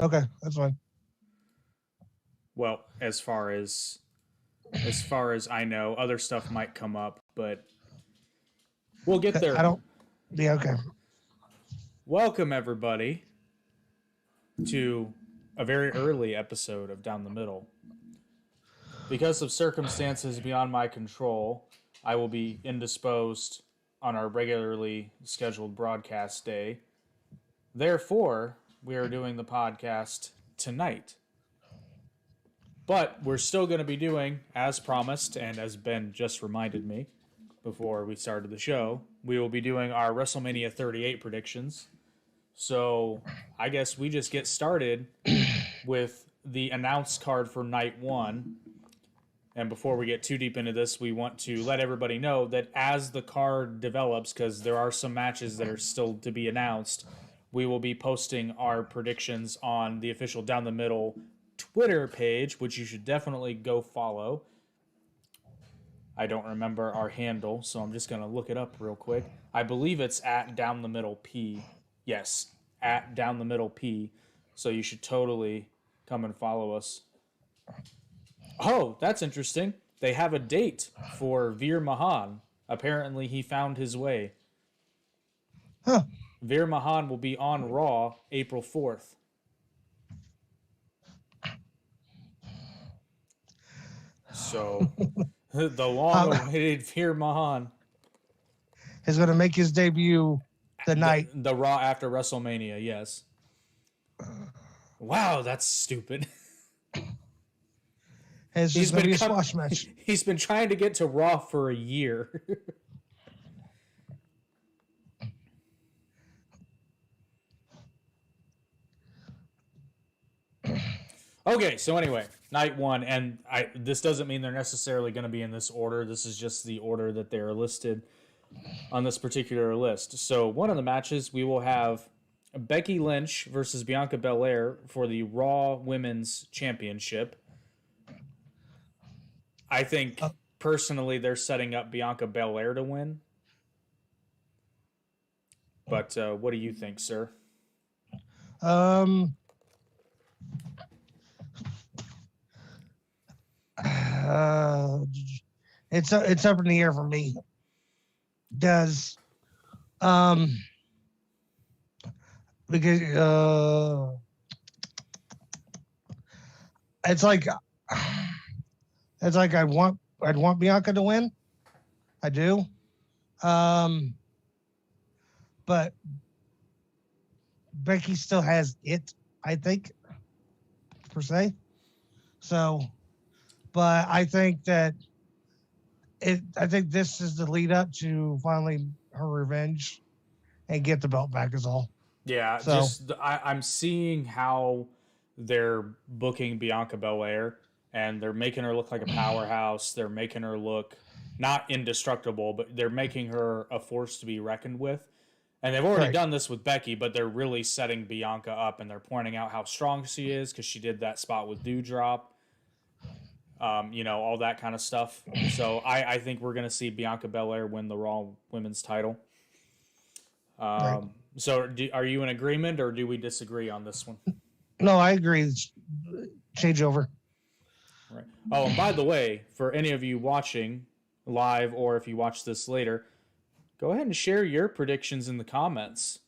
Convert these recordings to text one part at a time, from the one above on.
Okay, that's fine. Well, as far as I know, other stuff might come up, but we'll get I there. don't. Yeah, okay. Welcome everybody to a very early episode of Down the Middle. Because of circumstances beyond my control, I will be indisposed on our regularly scheduled broadcast day. Therefore, we are doing the podcast tonight. But we're still going to be doing, as promised, and as Ben just reminded me before we started the show, we will be doing our WrestleMania 38 predictions. So I guess we just get started with the announced card for night one. And before we get too deep into this, we want to let everybody know that as the card develops, because there are some matches that are still to be announced, we will be posting our predictions on the official Down the Middle Twitter page, which you should definitely go follow. I don't remember our handle, so I'm just going to look it up real quick. I believe it's at Down the Middle P. Yes, at Down the Middle P. So you should totally come and follow us. Oh, that's interesting. They have a date for Veer Mahan. Apparently, he found his way. Huh. Veer Mahan will be on Raw April 4th. So, the long-awaited Veer Mahan. Is going to make his debut the night. The Raw after WrestleMania, yes. Wow, that's stupid. It's just going to be a squash match. He's been trying to get to Raw for a year. Okay, so anyway, night one, and this doesn't mean they're necessarily going to be in this order. This is just the order that they're listed on this particular list. So one of the matches, we will have Becky Lynch versus Bianca Belair for the Raw Women's Championship. I think, personally, they're setting up Bianca Belair to win. But what do you think, sir? It's up in the air for me. Because it's like I'd want Bianca to win. I do. But Becky still has it, I think, per se. So, but I think that I think this is the lead up to finally her revenge and get the belt back is all. Yeah, So, I'm seeing how they're booking Bianca Belair, and they're making her look like a powerhouse. They're making her look not indestructible, but they're making her a force to be reckoned with. And they've already done this with Becky, but they're really setting Bianca up, and they're pointing out how strong she is because she did that spot with Dewdrop. All that kind of stuff. So I think we're going to see Bianca Belair win the Raw Women's title. So are you in agreement, or do we disagree on this one? No, I agree. Change over. Right. Oh, and by the way, for any of you watching live, or if you watch this later, go ahead and share your predictions in the comments.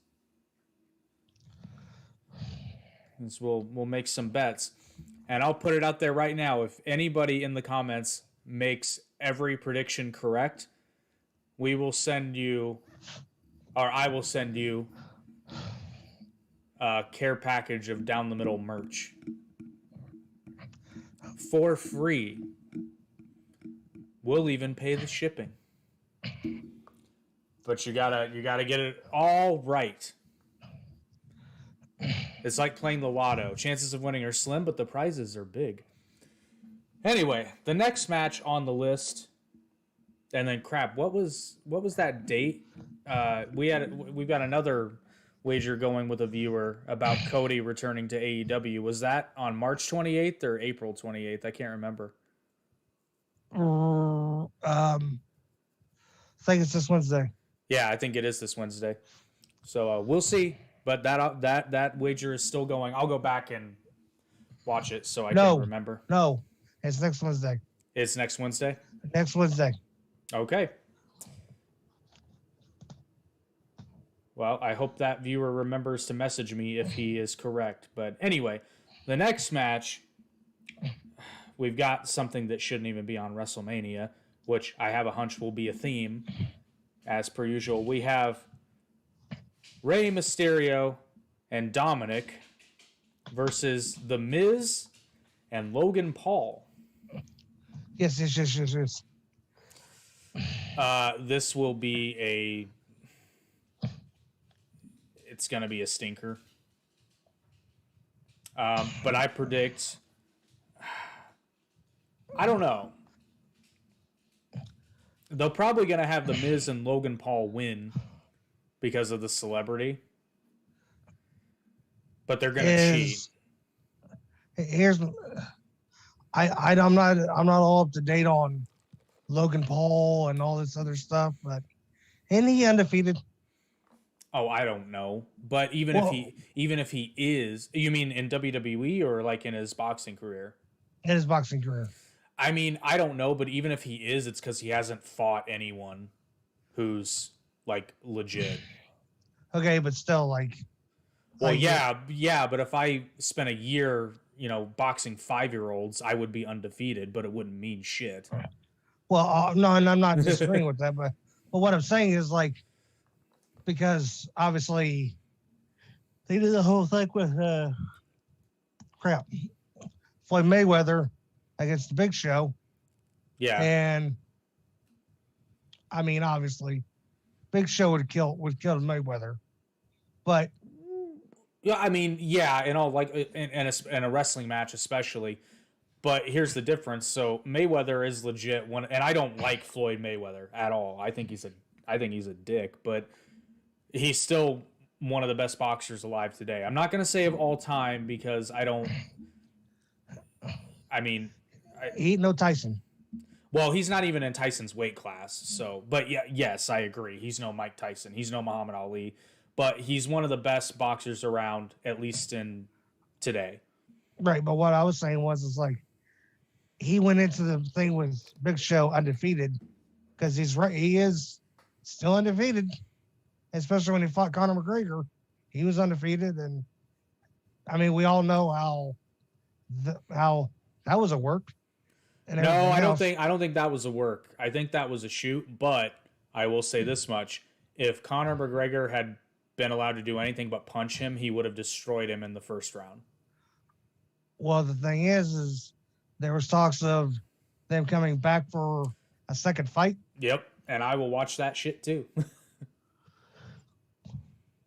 We'll make some bets. And I'll put it out there right now. If anybody in the comments makes every prediction correct, we will send you, or I will send you, a care package of Down the Middle merch for free. We'll even pay the shipping. But you gotta get it all right. It's like playing the lotto. Chances of winning are slim, but the prizes are big. Anyway, the next match on the list, and then crap, what was that date? We've got another wager going with a viewer about Cody returning to AEW. Was that on March 28th or April 28th? I can't remember. I think it's this Wednesday. Yeah, I think it is this Wednesday. So we'll see. but that wager is still going. I'll go back and watch it so I can No, remember. no, it's next Wednesday. It's next Wednesday? Next Wednesday. Okay. Well, I hope that viewer remembers to message me if he is correct. But anyway, the next match, we've got something that shouldn't even be on WrestleMania, which I have a hunch will be a theme. As per usual, we have Rey Mysterio and Dominic versus The Miz and Logan Paul. Yes. This will be it's going to be a stinker. But I predict, I don't know. They're probably going to have The Miz and Logan Paul win because of the celebrity. But they're going to cheat. Here's, I'm not all up to date on Logan Paul and all this other stuff, but isn't he undefeated? Oh, I don't know. But even if he is, you mean in WWE or like in his boxing career? In his boxing career. I mean, I don't know, but even if he is, it's because he hasn't fought anyone who's like legit. Okay, but still, like. Well, yeah, but if I spent a year, boxing 5-year-olds, I would be undefeated, but it wouldn't mean shit. Well, no, and I'm not disagreeing with that, but what I'm saying is like, because obviously they did the whole thing with Floyd Mayweather against the Big Show. Yeah. And I mean, obviously, Big Show would kill Mayweather, but yeah, I mean, yeah, in all like in a wrestling match especially. But here's the difference. So Mayweather is legit and I don't like Floyd Mayweather at all. I think he's a dick, but he's still one of the best boxers alive today. I'm not going to say of all time because I don't. I mean, he ain't no Tyson. Well, he's not even in Tyson's weight class. So, but yeah, yes, I agree. He's no Mike Tyson. He's no Muhammad Ali. But he's one of the best boxers around, at least in today. Right, but what I was saying was, like, he went into the thing with Big Show undefeated because he is still undefeated, especially when he fought Conor McGregor. He was undefeated, and I mean, we all know how that was a work. No, I don't think that was a work. I think that was a shoot. But I will say this much: if Conor McGregor had been allowed to do anything but punch him, he would have destroyed him in the first round. Well, the thing is there was talks of them coming back for a second fight. Yep, and I will watch that shit too.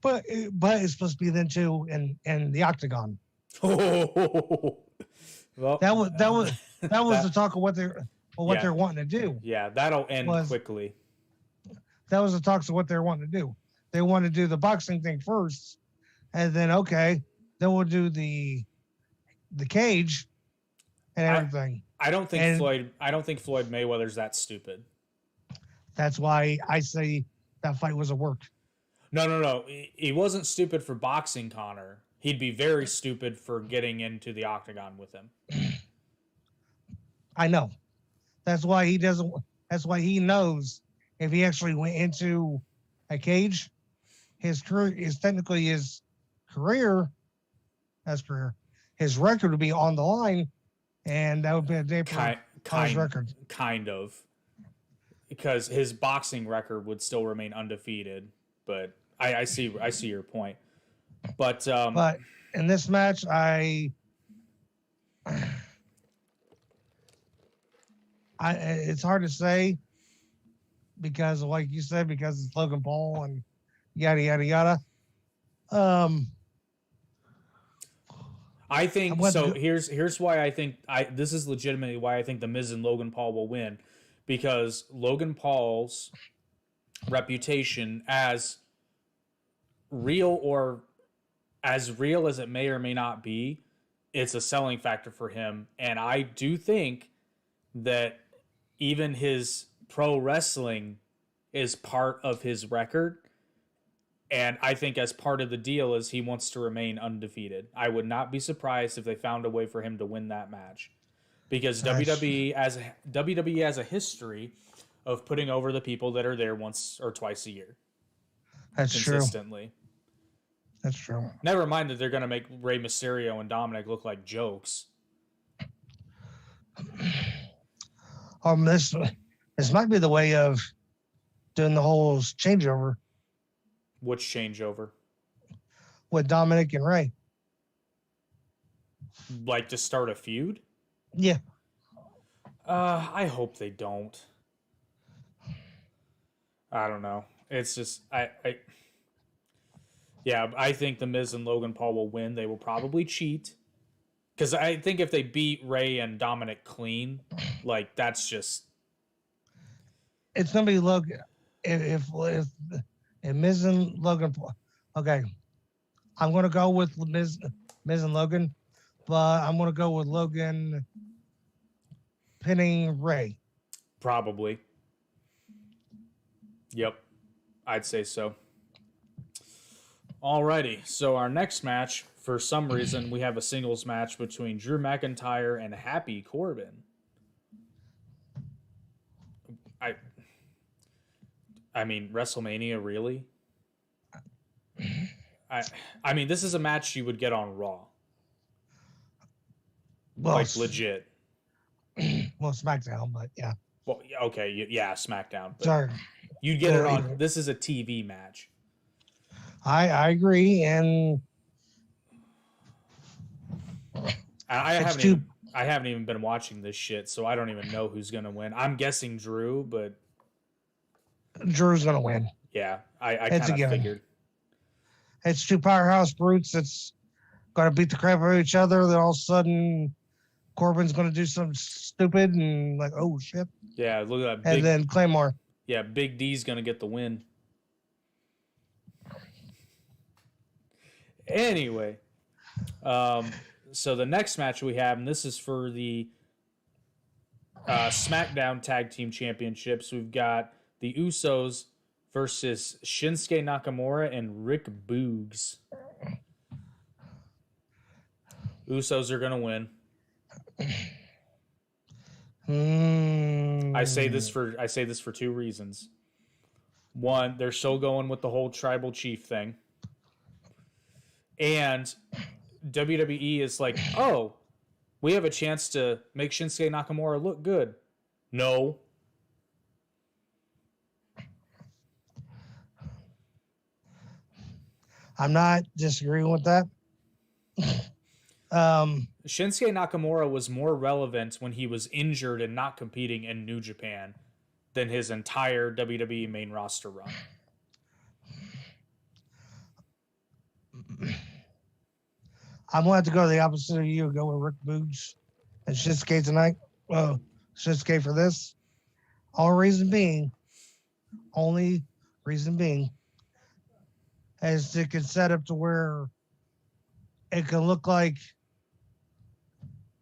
but it's supposed to be then too in the octagon. Oh, well, that was the talk of what they're wanting to do. Yeah, that'll end quickly. That was the talks of what they're wanting to do. They want to do the boxing thing first, and then then we'll do the cage and everything. I don't think Floyd Mayweather's that stupid. That's why I say that fight was a work. No. He wasn't stupid for boxing Conor. He'd be very stupid for getting into the octagon with him. I know. That's why he doesn't. That's why he knows if he actually went into a cage, his career is technically his record would be on the line, and that would be a day for his record. Kind of, because his boxing record would still remain undefeated. But I see your point. But in this match, it's hard to say because, like you said, because it's Logan Paul and yada yada yada. I think so. Here's why I think this is legitimately why I think the Miz and Logan Paul will win, because Logan Paul's reputation as real as it may or may not be, it's a selling factor for him, and I do think that even his pro wrestling is part of his record. And I think as part of the deal is he wants to remain undefeated. I would not be surprised if they found a way for him to win that match. Because WWE has a history of putting over the people that are there once or twice a year. That's consistently. True. That's true. Never mind that they're going to make Rey Mysterio and Dominic look like jokes. This might be the way of doing the whole changeover. Which changeover? With Dominic and Rey. Like to start a feud? Yeah. I hope they don't. I don't know. It's just yeah, I think the Miz and Logan Paul will win. They will probably cheat. Because I think if they beat Rey and Dominic clean, like that's just it's gonna be Logan. If Miz and Logan Paul, okay, I'm gonna go with Miz and Logan, but I'm gonna go with Logan pinning Rey. Probably. Yep, I'd say so. Alrighty, so our next match, for some reason, we have a singles match between Drew McIntyre and Happy Corbin. I mean, WrestleMania, really? I mean, this is a match you would get on Raw. Well, like, legit. Well, SmackDown, but yeah. Well, okay, yeah, SmackDown. But sorry. You'd get it on... This is a TV match. I agree, and... I haven't even been watching this shit, so I don't even know who's going to win. I'm guessing Drew, but... Drew's going to win. Yeah, I kind of figured. It's two powerhouse brutes that's going to beat the crap out of each other. Then all of a sudden, Corbin's going to do something stupid and like, oh, shit. Yeah, look at that. And then Claymore. Yeah, Big D's going to get the win. Anyway, so the next match we have, and this is for the SmackDown Tag Team Championships, we've got the Usos versus Shinsuke Nakamura and Rick Boogs. Usos are gonna win. I say this for two reasons. One, they're still going with the whole tribal chief thing. And WWE is like, oh, we have a chance to make Shinsuke Nakamura look good. No. I'm not disagreeing with that. Shinsuke Nakamura was more relevant when he was injured and not competing in New Japan than his entire WWE main roster run. I'm going to have to go the opposite of you and go with Rick Boogs and Shinsuke tonight. Shinsuke for this. Only reason being, is it can set up to where it can look like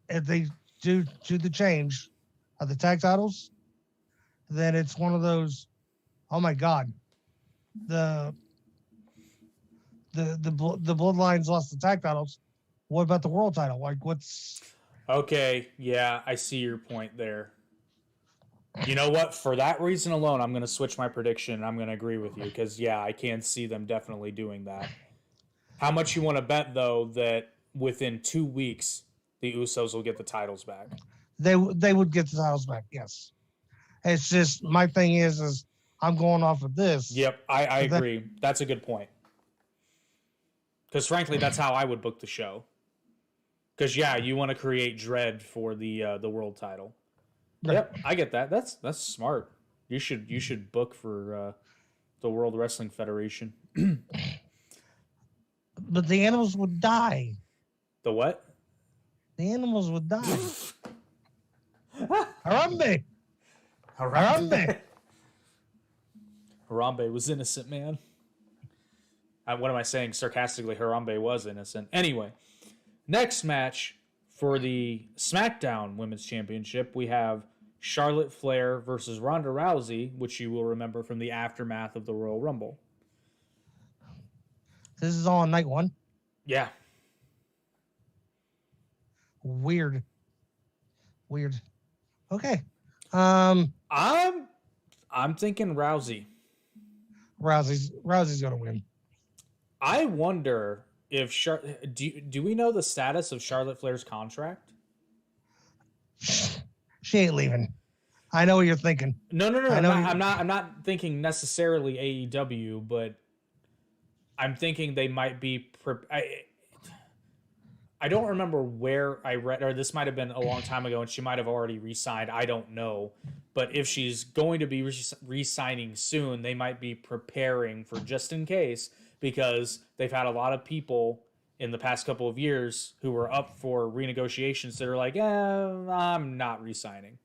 if they do the change of the tag titles, then it's one of those, oh my God, the Bloodlines lost the tag titles. What about the world title? Like, what's... Okay, yeah, I see your point there. You know what? For that reason alone, I'm going to switch my prediction and I'm going to agree with you because, yeah, I can see them definitely doing that. How much you want to bet, though, that within 2 weeks, the Usos will get the titles back? They would get the titles back, yes. It's just, my thing is I'm going off of this. Yep, I agree. That's a good point. Because, frankly, that's how I would book the show. Because, yeah, you want to create dread for the world title. Right. Yep, I get that. That's smart. You should book for the World Wrestling Federation. But the animals would die. The what? The animals would die. Harambe! Harambe! Harambe was innocent, man. What am I saying? Sarcastically, Harambe was innocent. Anyway, next match for the SmackDown Women's Championship, we have Charlotte Flair versus Ronda Rousey, which you will remember from the aftermath of the Royal Rumble. This is all on night 1. Yeah. Weird. Okay. I'm thinking Rousey. Rousey's gonna win. I wonder if do we know the status of Charlotte Flair's contract? She ain't leaving. I know what you're thinking. No. I'm not thinking necessarily AEW, but I'm thinking they might be. I don't remember where I read, or this might have been a long time ago, and she might have already re-signed. I don't know. But if she's going to be re-signing soon, they might be preparing for just in case, because they've had a lot of people in the past couple of years who were up for renegotiations that are like, I'm not re-signing.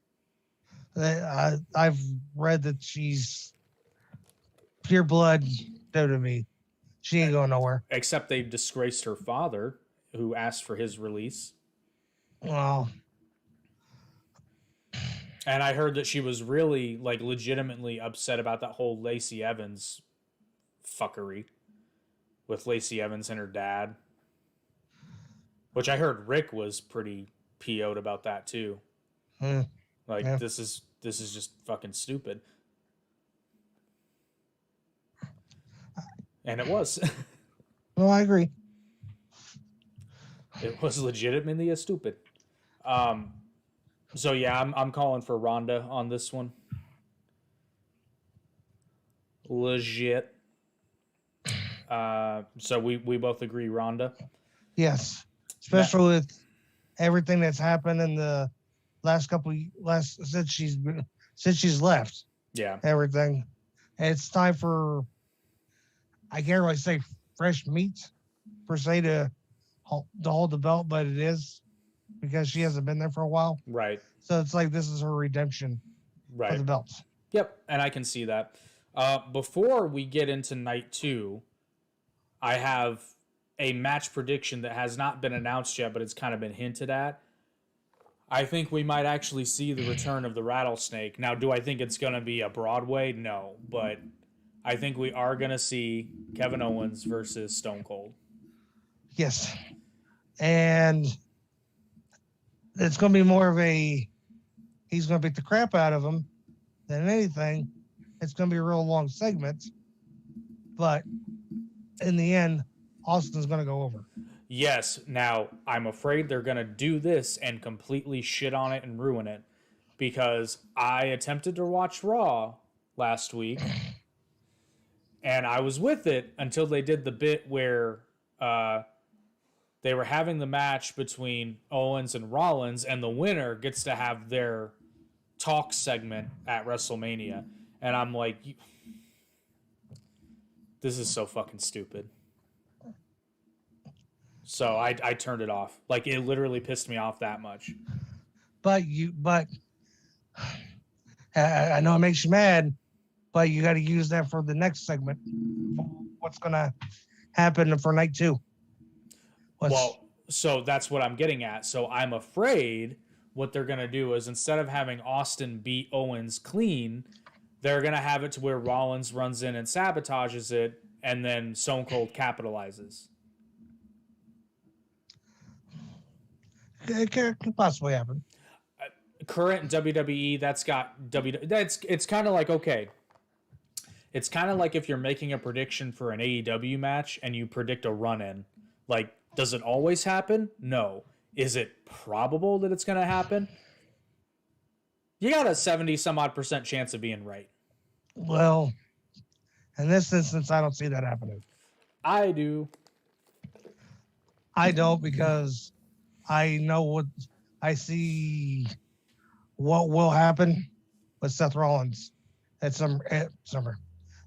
I've read that she's pure blood WWE. She ain't going nowhere. Except they disgraced her father, who asked for his release. Well, and I heard that she was really, like, legitimately upset about that whole Lacey Evans fuckery with Lacey Evans and her dad, which I heard Rick was pretty PO'd about that too. Like, yeah. This is just fucking stupid. And it was. Well, I agree. It was legitimately stupid. So yeah, I'm calling for Ronda on this one. Legit. So we both agree Ronda. Yes, especially with everything that's happened in the since she's left. Yeah. Everything. It's time for, I can't really say fresh meat per se to hold the belt, but it is because she hasn't been there for a while. Right. So it's like this is her redemption for the belts. Yep, and I can see that. Before we get into night 2, I have a match prediction that has not been announced yet, but it's kind of been hinted at. I think we might actually see the return of the Rattlesnake. Now, do I think it's going to be a Broadway? No, but I think we are going to see Kevin Owens versus Stone Cold. Yes. And it's going to be more of he's going to beat the crap out of him than anything. It's going to be a real long segment. But in the end, Austin's going to go over. Yes. Now, I'm afraid they're going to do this and completely shit on it and ruin it, because I attempted to watch Raw last week and I was with it until they did the bit where they were having the match between Owens and Rollins, and the winner gets to have their talk segment at WrestleMania. And I'm like, this is so fucking stupid. So I turned it off. Like, it literally pissed me off that much. But I know it makes you mad, but you got to use that for the next segment. What's going to happen for night 2? Well, so that's what I'm getting at. So I'm afraid what they're going to do is, instead of having Austin beat Owens clean, they're going to have it to where Rollins runs in and sabotages it, and then Stone Cold capitalizes. It could possibly happen. Current WWE, it's kind of like, okay, it's kind of like if you're making a prediction for an AEW match and you predict a run-in. Like, does it always happen? No. Is it probable that it's going to happen? You got a 70-some-odd% chance of being right. Well, in this instance, I don't see that happening. I do. I don't, because I know I see what will happen with Seth Rollins at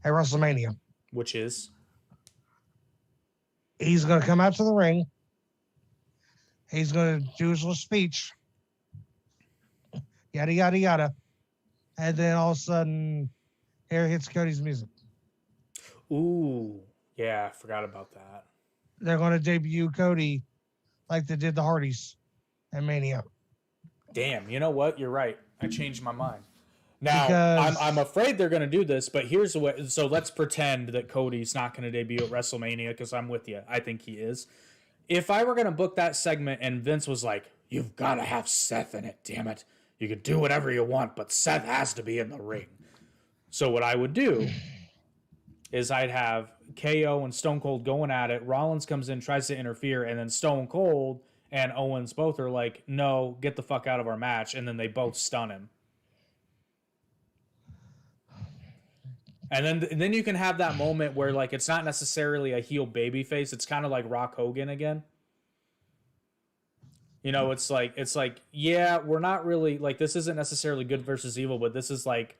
WrestleMania. Which is? He's going to come out to the ring. He's going to do his little speech. Yada, yada, yada. And then all of a sudden, here hits Cody's music. Ooh. Yeah, I forgot about that. They're going to debut Cody like they did the Hardys at Mania. Damn, you know what? You're right. I changed my mind. Now, because I'm afraid they're going to do this, but here's what. So let's pretend that Cody's not going to debut at WrestleMania, because I'm with you. I think he is. If I were going to book that segment and Vince was like, "You've got to have Seth in it, damn it. You can do whatever you want, but Seth has to be in the ring." So what I would do is I'd have KO and Stone Cold going at it. Rollins comes in, tries to interfere, and then Stone Cold and Owens both are like, "No, get the fuck out of our match," and then they both stun him. And then you can have that moment where, like, it's not necessarily a heel babyface. It's kind of like Rock Hogan again. You know, it's like, yeah, we're not really, like, this isn't necessarily good versus evil, but this is like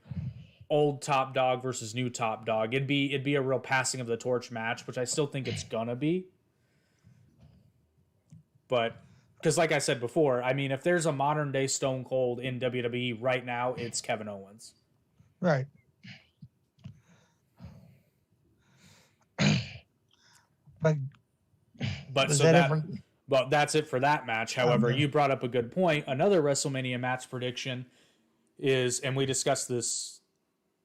old top dog versus new top dog. It'd be a real passing of the torch match, which I still think it's gonna be. But because, like I said before, I mean, if there's a modern day Stone Cold in WWE right now, it's Kevin Owens. Right. But so that's it for that match. However, you brought up a good point. Another WrestleMania match prediction is, and we discussed this,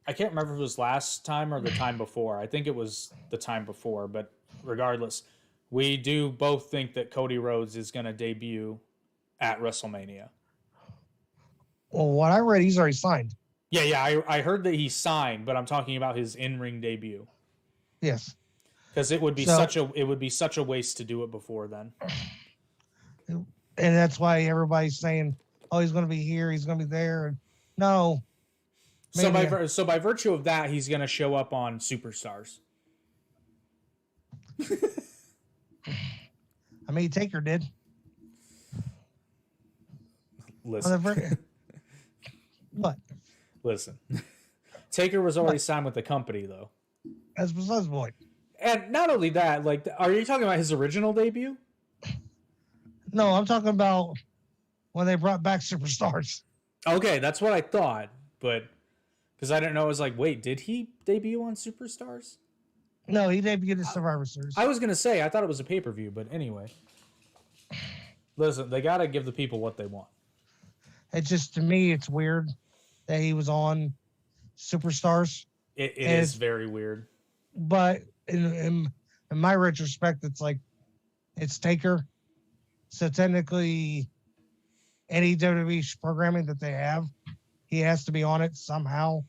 I can't remember if it was last time or the time before. I think it was the time before, but regardless, we do both think that Cody Rhodes is going to debut at WrestleMania. Well, what I read, he's already signed. Yeah, I heard that he signed, but I'm talking about his in-ring debut. Yes. Because it would be such a waste to do it before then. And that's why everybody's saying, "Oh, he's going to be here, he's going to be there." And no. So by virtue of that, he's going to show up on Superstars. I mean, Taker did. Listen. What? Listen. Taker was already signed with the company, though. That's besides the point. And not only that, like, are you talking about his original debut? No, I'm talking about when they brought back Superstars. Okay, that's what I thought, but because I didn't know, I was like, wait, did he debut on Superstars? No, he debuted at Survivor Series. I was gonna say I thought it was a pay-per-view, but anyway. Listen, they gotta give the people what they want. It's just, to me, it's weird that he was on Superstars. It is very weird. But in my retrospect, it's like, it's Taker. So technically, any WWE programming that they have, he has to be on it somehow.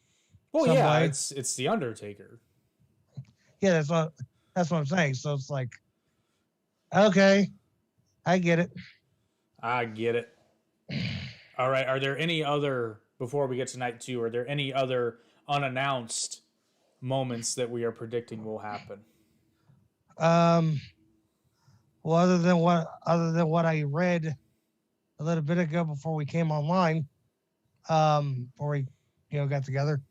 Well, yeah, it's the Undertaker. Yeah, that's what I'm saying. So it's like, okay, I get it. I get it. All right. Are there any other, before we get to night 2, are there any other unannounced moments that we are predicting will happen? Well, other than what I read a little bit ago before we came online, before we got together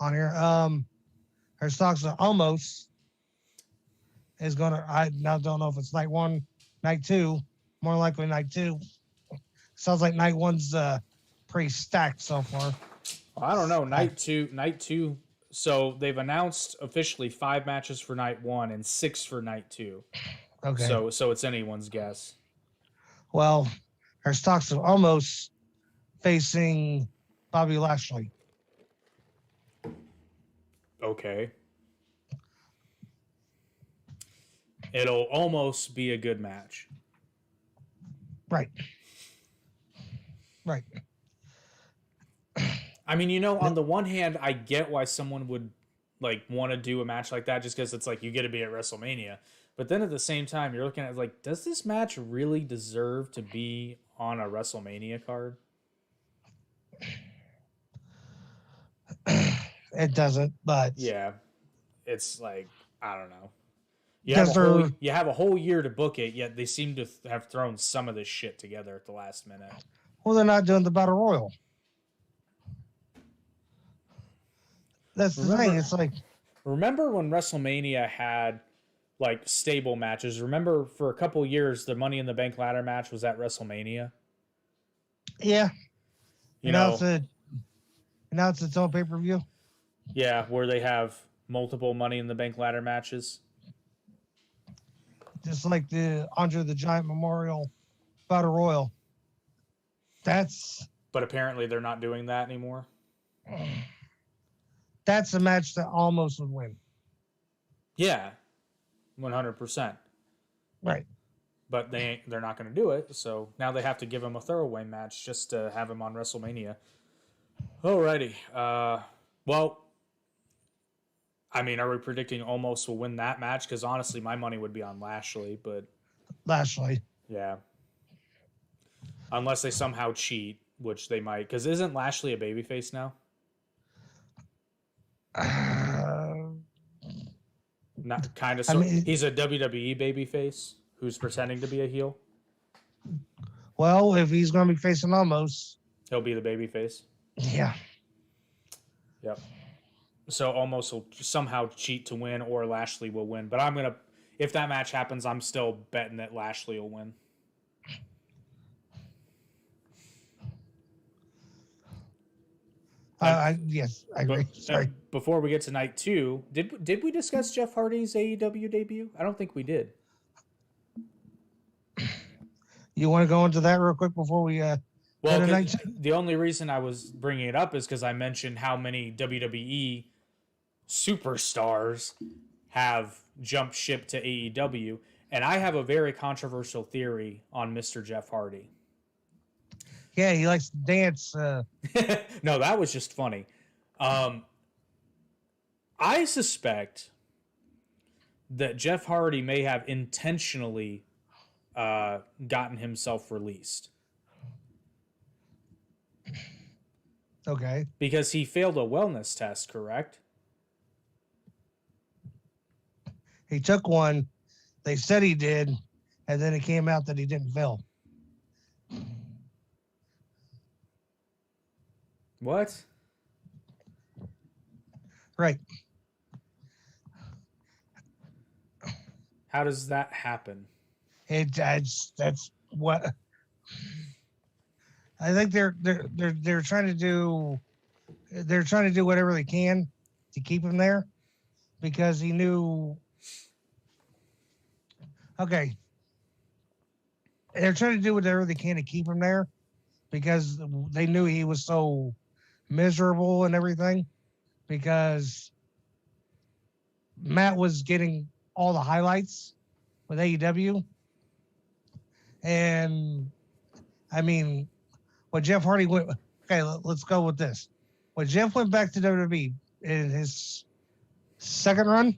on here, there's talks of almost is gonna. I now don't know if it's night 1, night 2, more likely night 2. Sounds like night 1's pretty stacked so far. I don't know. Night two. So they've announced officially 5 matches for night 1 and 6 for night 2. Okay. So it's anyone's guess. Well, there's talks of almost facing Bobby Lashley. Okay. It'll almost be a good match. Right. I mean, on the one hand, I get why someone would want to do a match like that, just because it's like you get to be at WrestleMania. But then at the same time, you're looking at like, does this match really deserve to be on a WrestleMania card? It doesn't, but yeah, it's like, I don't know. You have a whole year to book it, yet they seem to have thrown some of this shit together at the last minute. Well, they're not doing the Battle Royal. That's the thing. It's like, remember when WrestleMania had stable matches? Remember for a couple years the Money in the Bank ladder match was at WrestleMania? Yeah. Now it's its own pay-per-view. Yeah, where they have multiple Money in the Bank ladder matches. Just like the Andre the Giant Memorial Battle Royal. But apparently they're not doing that anymore. That's a match that almost would win. Yeah, 100%. Right. But they're not going to do it, so now they have to give him a throwaway match just to have him on WrestleMania. Alrighty. Well, I mean, are we predicting Almost will win that match? Because honestly, my money would be on Lashley, but Lashley. yeah, unless they somehow cheat, which they might. Because isn't Lashley a babyface now? Not kind of. I mean, he's a WWE babyface who's pretending to be a heel. well, if he's going to be facing Almost, He'll be the babyface. Yeah. Yep. So Almost will somehow cheat to win, or Lashley will win. But I'm gonna, if that match happens, I'm still betting that Lashley will win. Yes, I agree. Sorry. Before we get to night 2, did we discuss Jeff Hardy's AEW debut? I don't think we did. You want to go into that real quick before we well, the only reason I was bringing it up is because I mentioned how many WWE superstars have jumped ship to AEW, and I have a very controversial theory on Mr. Jeff Hardy. Yeah, he likes to dance. No, that was just funny. I suspect that Jeff Hardy may have intentionally gotten himself released. Okay. Because he failed a wellness test, correct? He took one. They said he did, and then it came out that he didn't fail. What? Right. How does that happen? That's what I think they're trying to do. They're trying to do whatever they can to keep him there, because he knew. Okay. They're trying to do whatever they can to keep him there, because they knew he was so miserable and everything, because Matt was getting all the highlights with AEW. And I mean, when Jeff Hardy went, okay, let's go with this. When Jeff went back to WWE in his second run,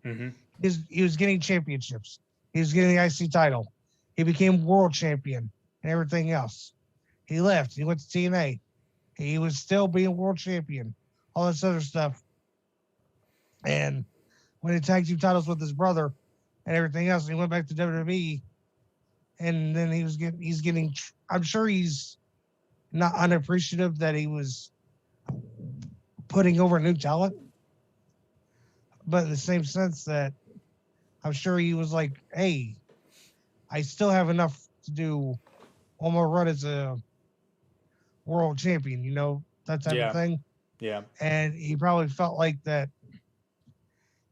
he was getting championships. He was getting the IC title. He became world champion and everything else. He left. He went to TNA. He was still being world champion. All this other stuff. And when he tag team titles with his brother and everything else, he went back to WWE. And then he's getting, I'm sure he's not unappreciative that he was putting over new talent. But in the same sense that I'm sure he was like, hey, I still have enough to do one more run as a world champion, that type of thing. Yeah. And he probably felt like that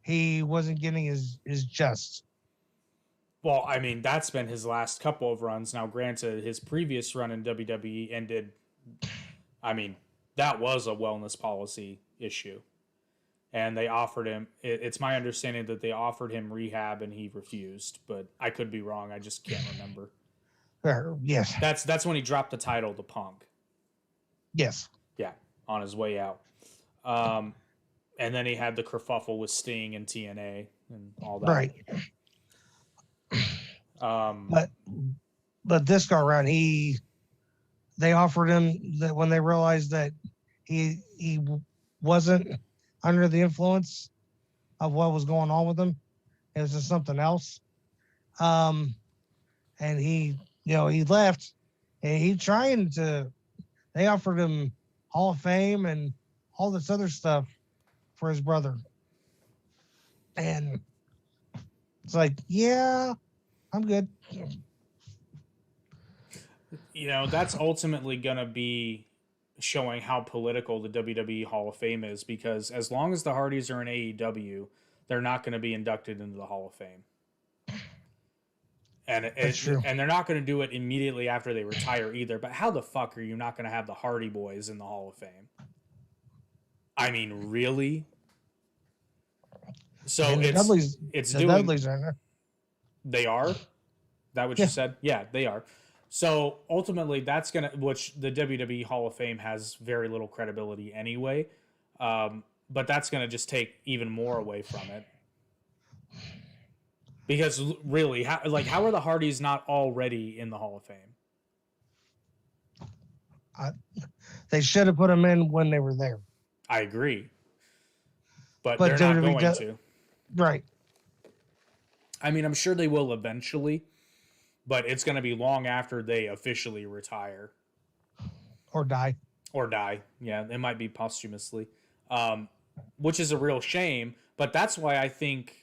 he wasn't getting his just. Well, I mean, that's been his last couple of runs. Now, granted, his previous run in WWE ended, I mean, that was a wellness policy issue. And they offered him, it's my understanding that they offered him rehab and he refused, but I could be wrong. I just can't remember. Yes. That's when he dropped the title to Punk. Yes. Yeah, on his way out. And then he had the kerfuffle with Sting and TNA and all that. Right. But this go around, they offered him that when they realized that he wasn't under the influence of what was going on with him, it was just something else. And he left, and they offered him Hall of Fame and all this other stuff for his brother. And it's like, yeah, I'm good. That's ultimately going to be showing how political the WWE Hall of Fame is, because as long as the Hardys are in AEW, they're not going to be inducted into the Hall of Fame. And That's true. And they're not going to do it immediately after they retire either. But how the fuck are you not going to have the Hardy Boys in the Hall of Fame? I mean, really? So I mean, it's the doing. Dudleys are in there. They are. That what you Yeah, said? Yeah, they are. So ultimately, that's gonna, which the WWE Hall of Fame has very little credibility anyway. But that's gonna just take even more away from it. Because really, how are the Hardys not already in the Hall of Fame? I, they should have put them in when they were there. I agree, but But they're not WWE, going to. right? I mean, I'm sure they will eventually, but it's going to be long after they officially retire Or die. or die. Yeah, it might be posthumously, um, which is a real shame. But that's why I think,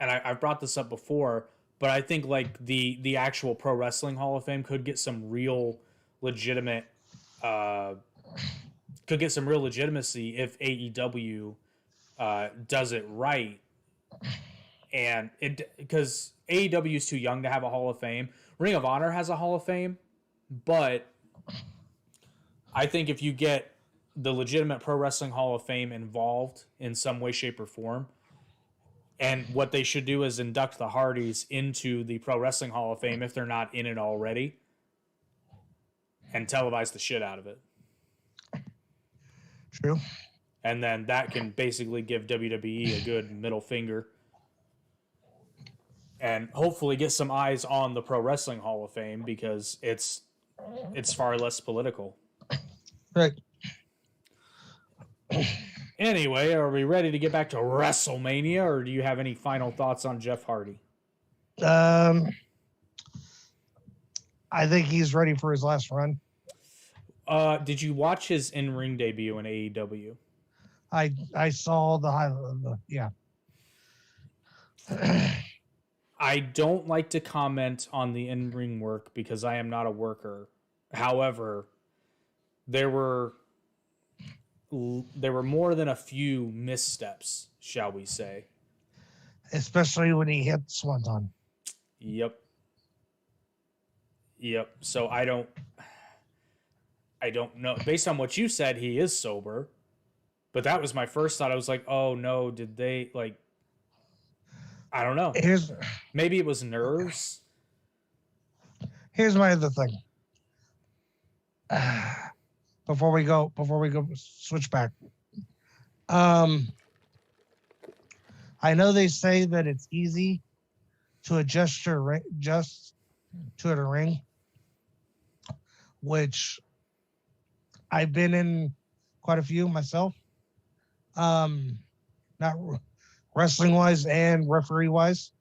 and I've brought this up before, but I think like the actual Pro Wrestling Hall of Fame could get some real legitimate, uh, could get some real legitimacy if AEW does it right, and it because AEW is too young to have a Hall of Fame. Ring of Honor has a Hall of Fame, but I think if you get the legitimate Pro Wrestling Hall of Fame involved in some way, shape, or form, and what they should do is induct the Hardys into the Pro Wrestling Hall of Fame if they're not in it already, and televise the shit out of it. True. And then that can basically give WWE a good middle finger and hopefully get some eyes on the Pro Wrestling Hall of Fame because it's far less political. Right. Anyway, are we ready to get back to WrestleMania, or do you have any final thoughts on Jeff Hardy? I think he's ready for his last run. Did you watch his in-ring debut in AEW? I saw the highlight. Yeah. I don't like to comment on the in-ring work because I am not a worker. However, there were more than a few missteps, shall we say. Especially when he hit Swanton. Yep. So I don't know. Based on what you said, he is sober. But that was my first thought. I was like, oh no, did they like I don't know. Maybe it was nerves. Here's my other thing. Before we go switch back. I know they say that it's easy to adjust to a ring, which I've been in quite a few myself. Not wrestling wise and referee wise.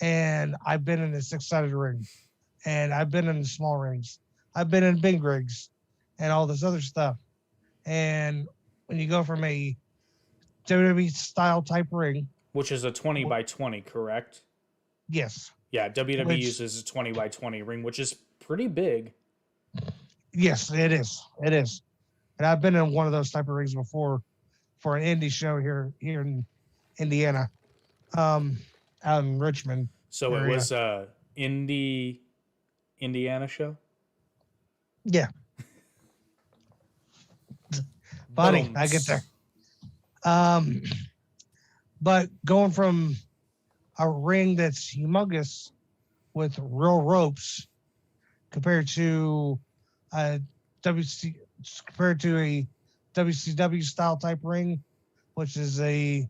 And I've been in a 6-sided ring, and I've been in the small rings. I've been in big rigs and all this other stuff. And when you go from a WWE style type ring, which is a 20 by 20, correct? Yes. Yeah, WWE uses a 20 by 20 ring, which is pretty big. Yes, it is. It is. And I've been in one of those type of rings before for an indie show here in Indiana, out in Richmond. So area. It was a Indiana show? Yeah. Funny, I get there. But going from a ring that's humongous with real ropes compared to a WCW style type ring, which is a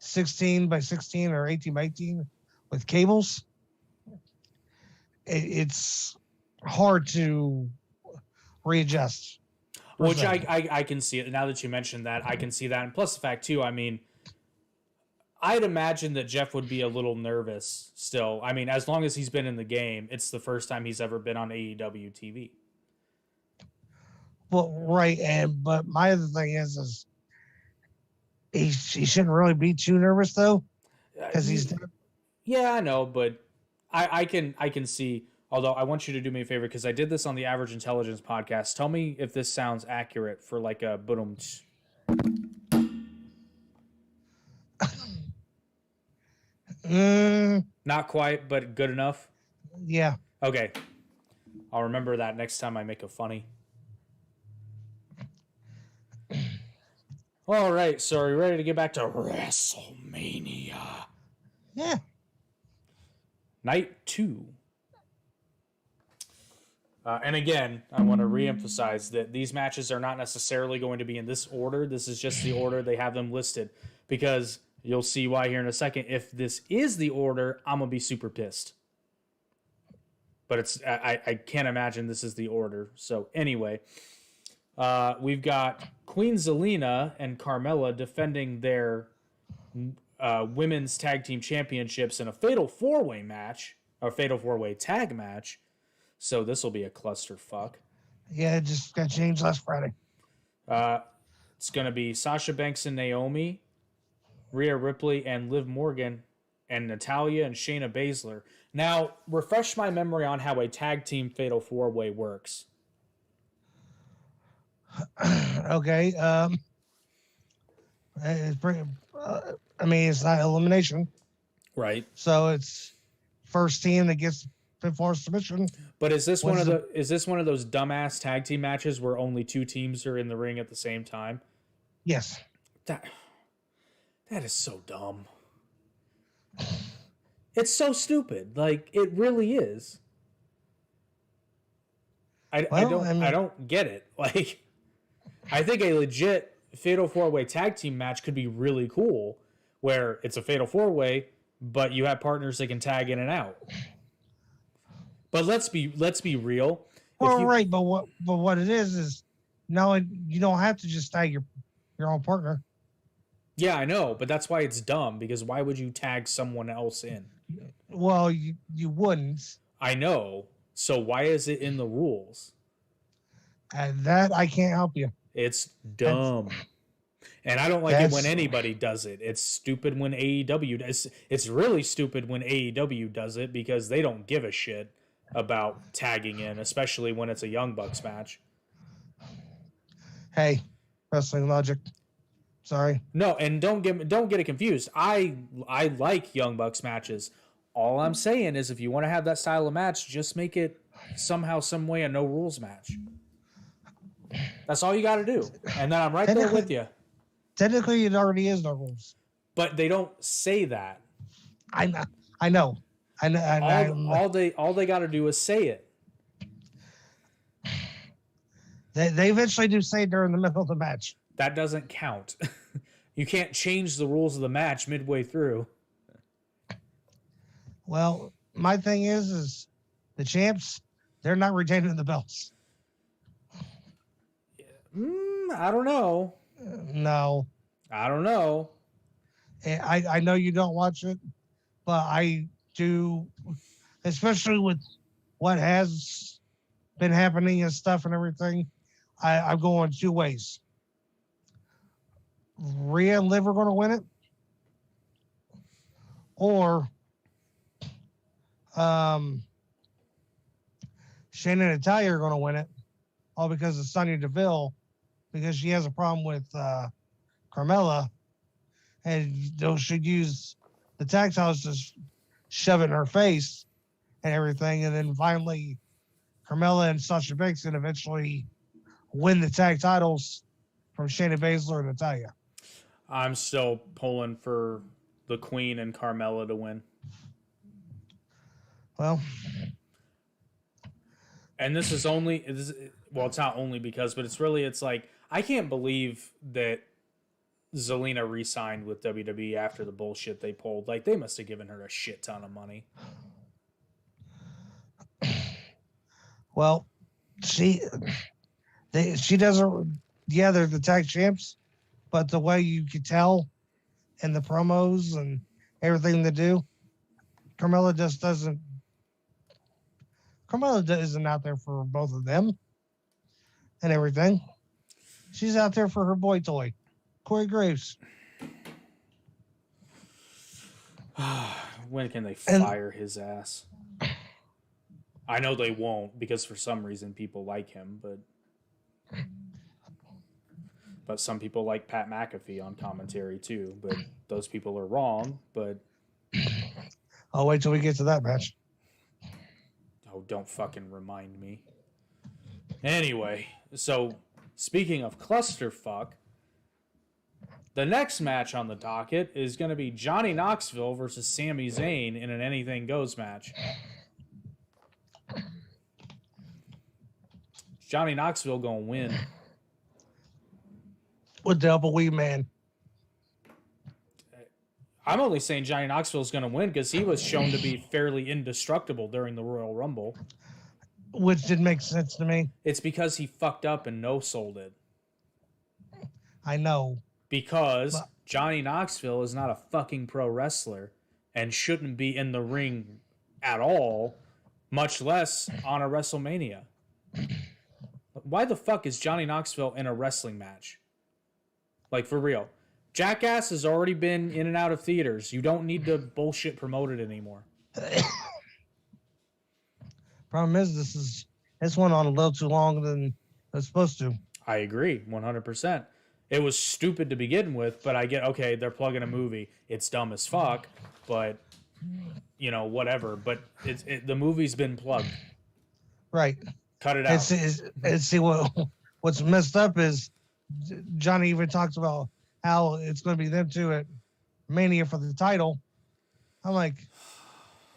16 by 16 or 18 by 18 with cables, it's hard to readjust. Which I can see it. Now that you mentioned that, I can see that. And plus the fact, too, I mean, I'd imagine that Jeff would be a little nervous still. I mean, as long as he's been in the game, it's the first time he's ever been on AEW TV. Well, right. But my other thing is he shouldn't really be too nervous, though, because he's... Yeah, I know, but I can see... Although I want you to do me a favor because I did this on the Average Intelligence podcast. Tell me if this sounds accurate for like a boom. Not quite, but good enough. Yeah. Okay. I'll remember that next time I make a funny. All right, so are you ready to get back to WrestleMania? Yeah. Night 2. And again, I want to reemphasize that these matches are not necessarily going to be in this order. This is just the order they have them listed. Because you'll see why here in a second. If this is the order, I'm going to be super pissed. But I can't imagine this is the order. So anyway, we've got Queen Zelina and Carmella defending their women's tag team championships in a fatal 4-way match, or fatal 4-way tag match. So this will be a clusterfuck. Yeah, it just got changed last Friday. It's going to be Sasha Banks and Naomi, Rhea Ripley and Liv Morgan, and Natalya and Shayna Baszler. Now, refresh my memory on how a tag team fatal 4-way works. Okay. It's pretty, it's not elimination. Right. So it's first team that gets pinfall submission. But is this one of those dumbass tag team matches where only 2 teams are in the ring at the same time? Yes. That is so dumb. It's so stupid. Like, it really is. I don't get it. Like, I think a legit fatal 4-way tag team match could be really cool, where it's a fatal 4-way, but you have partners that can tag in and out. But let's be real. Right, but what it is no, you don't have to just tag your own partner. Yeah, I know, but that's why it's dumb, because why would you tag someone else in? Well, you wouldn't. I know. So why is it in the rules? And that I can't help you. It's dumb. And I don't like it when anybody does it. It's stupid when AEW does. It's really stupid when AEW does it, because they don't give a shit about tagging in, especially when it's a Young Bucks match. Hey, wrestling logic. Sorry. No, and don't get it confused. I like Young Bucks matches. All I'm saying is, if you want to have that style of match, just make it somehow, some way, a no rules match. That's all you got to do, and then I'm right there with you. Technically, it already is no rules, but they don't say that. I know. All they got to do is say it. They eventually do say during the middle of the match. That doesn't count. You can't change the rules of the match midway through. Well, my thing is the champs, they're not retaining the belts. I don't know. No. I don't know. I know you don't watch it, but I do, especially with what has been happening and stuff and everything. I'm going 2 ways. Rhea and Liv are going to win it, or Shayna and Natalya are going to win it, all because of Sonya Deville, because she has a problem with Carmella, and those should use the tag titles to shove it in her face and everything, and then finally Carmella and Sasha Banks can eventually win the tag titles from Shayna Baszler and Natalya. I'm still pulling for the Queen and Carmella to win. Well, and this is it's not only because, but it's like, I can't believe that Zelina re-signed with WWE after the bullshit they pulled. Like, they must have given her a shit ton of money. Well, she doesn't. Yeah, they're the tag champs, but the way you could tell in the promos and everything they do, Carmella just doesn't. Carmella isn't out there for both of them and everything. She's out there for her boy toy, Corey Graves. When can they fire his ass? I know they won't, because for some reason people like him, but some people like Pat McAfee on commentary too. But those people are wrong. But I'll wait till we get to that match. Oh, don't fucking remind me. Anyway, so speaking of clusterfuck, The next match on the docket is going to be Johnny Knoxville versus Sami Zayn in an Anything Goes match. Johnny Knoxville going to win. With the upper wee man. I'm only saying Johnny Knoxville is going to win because he was shown to be fairly indestructible during the Royal Rumble. Which didn't make sense to me. It's because he fucked up and no-sold it. I know. Because Johnny Knoxville is not a fucking pro wrestler and shouldn't be in the ring at all, much less on a WrestleMania. Why the fuck is Johnny Knoxville in a wrestling match? Like, for real. Jackass has already been in and out of theaters. You don't need to bullshit promote it anymore. Problem is, this went on a little too long than it's supposed to. I agree, 100%. It was stupid to begin with, but I get, okay, they're plugging a movie. It's dumb as fuck, but, you know, whatever. But the movie's been plugged. Right. Cut it out. And see, what's messed up is Johnny even talks about how it's going to be them two at Mania for the title. I'm like,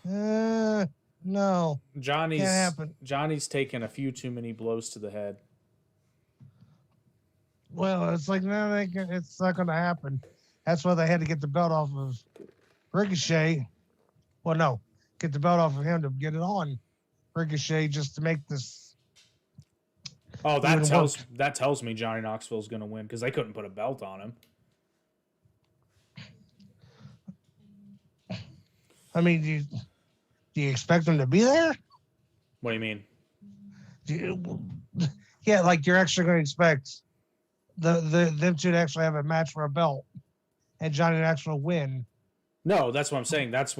no. Can't happen. Johnny's taken a few too many blows to the head. Well, it's like, no, it's not going to happen. That's why they had to get the belt off of Ricochet. Well, no, get the belt off of him to get it on Ricochet just to make this. Oh, that tells me Johnny Knoxville's going to win because they couldn't put a belt on him. I mean, do you expect him to be there? What do you mean? Yeah, like you're actually going to expect them two to actually have a match for a belt and Johnny to actually win. No, that's what I'm saying. That's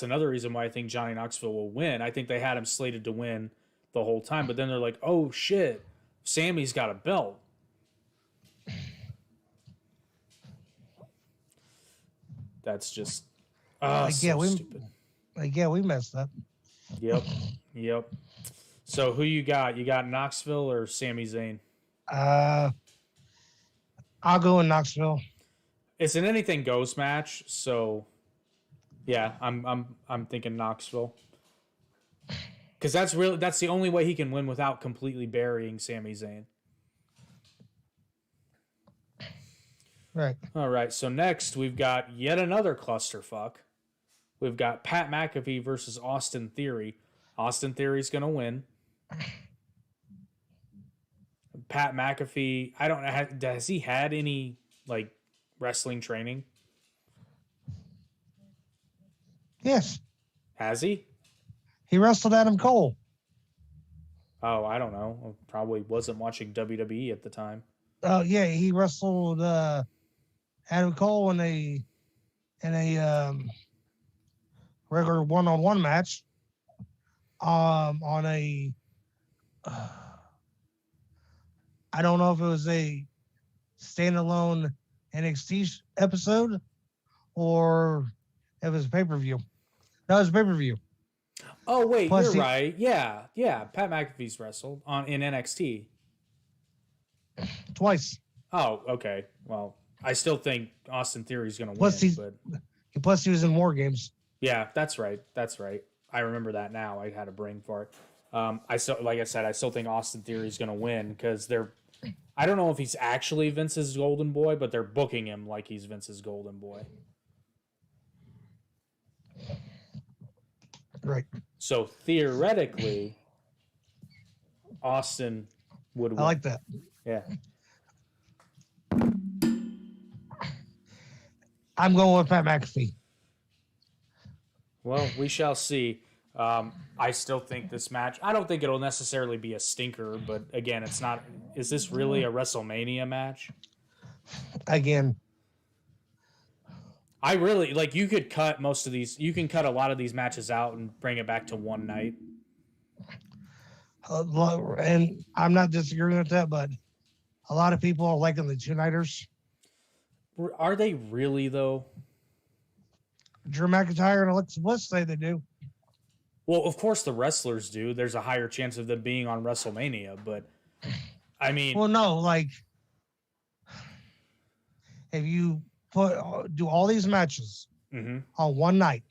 another reason why I think Johnny Knoxville will win. I think they had him slated to win the whole time, but then they're like, oh shit, Sammy's got a belt. That's just stupid. We messed up. Yep. So who you got? You got Knoxville or Sami Zayn? I'll go in Knoxville. It's an anything goes match, so yeah, I'm thinking Knoxville. Because that's the only way he can win without completely burying Sami Zayn. Right. All right. So next we've got yet another clusterfuck. We've got Pat McAfee versus Austin Theory. Austin Theory's gonna win. Pat McAfee, I don't know. Has he had any like wrestling training? Yes. Has he? He wrestled Adam Cole. Oh, I don't know. I probably wasn't watching WWE at the time. Oh yeah, he wrestled Adam Cole in a regular one-on-one match. On a I don't know if it was a standalone NXT episode or if it was a pay-per-view. No, it was a pay-per-view. Oh wait, you're right. Yeah. Pat McAfee's wrestled in NXT twice. Oh, okay. Well, I still think Austin Theory's going to win. Plus, he was in War Games. Yeah, that's right. I remember that now. I had a brain fart. I still think Austin Theory's going to win because I don't know if he's actually Vince's golden boy, but they're booking him like he's Vince's golden boy. Right. So theoretically, Austin would win. I like that. Yeah. I'm going with Pat McAfee. Well, we shall see. I still think this match, I don't think it'll necessarily be a stinker, but again, it's not. Is this really a WrestleMania match? Again. I really, you could cut most of these, you can cut a lot of these matches out and bring it back to one night. And I'm not disagreeing with that, but a lot of people are liking the two-nighters. Are they really, though? Drew McIntyre and Alexa Bliss say they do. Well, of course the wrestlers do. There's a higher chance of them being on WrestleMania, but I mean... Well, no, if you do all these matches Mm-hmm. on one night.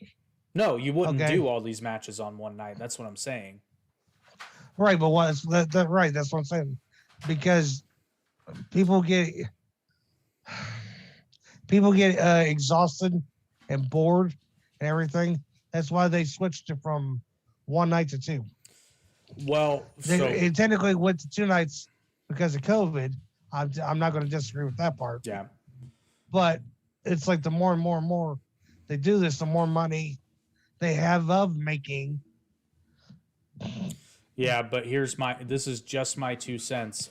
No, you wouldn't Okay. do all these matches on one night. That's what I'm saying. Right, but right? That's what I'm saying. Because people get exhausted and bored and everything. That's why they switched it from one night to two. Well, It technically went to two nights because of COVID. I'm not going to disagree with that part. Yeah. But it's like the more and more and more they do this, the more money they have of making. Yeah, but this is just my 2 cents.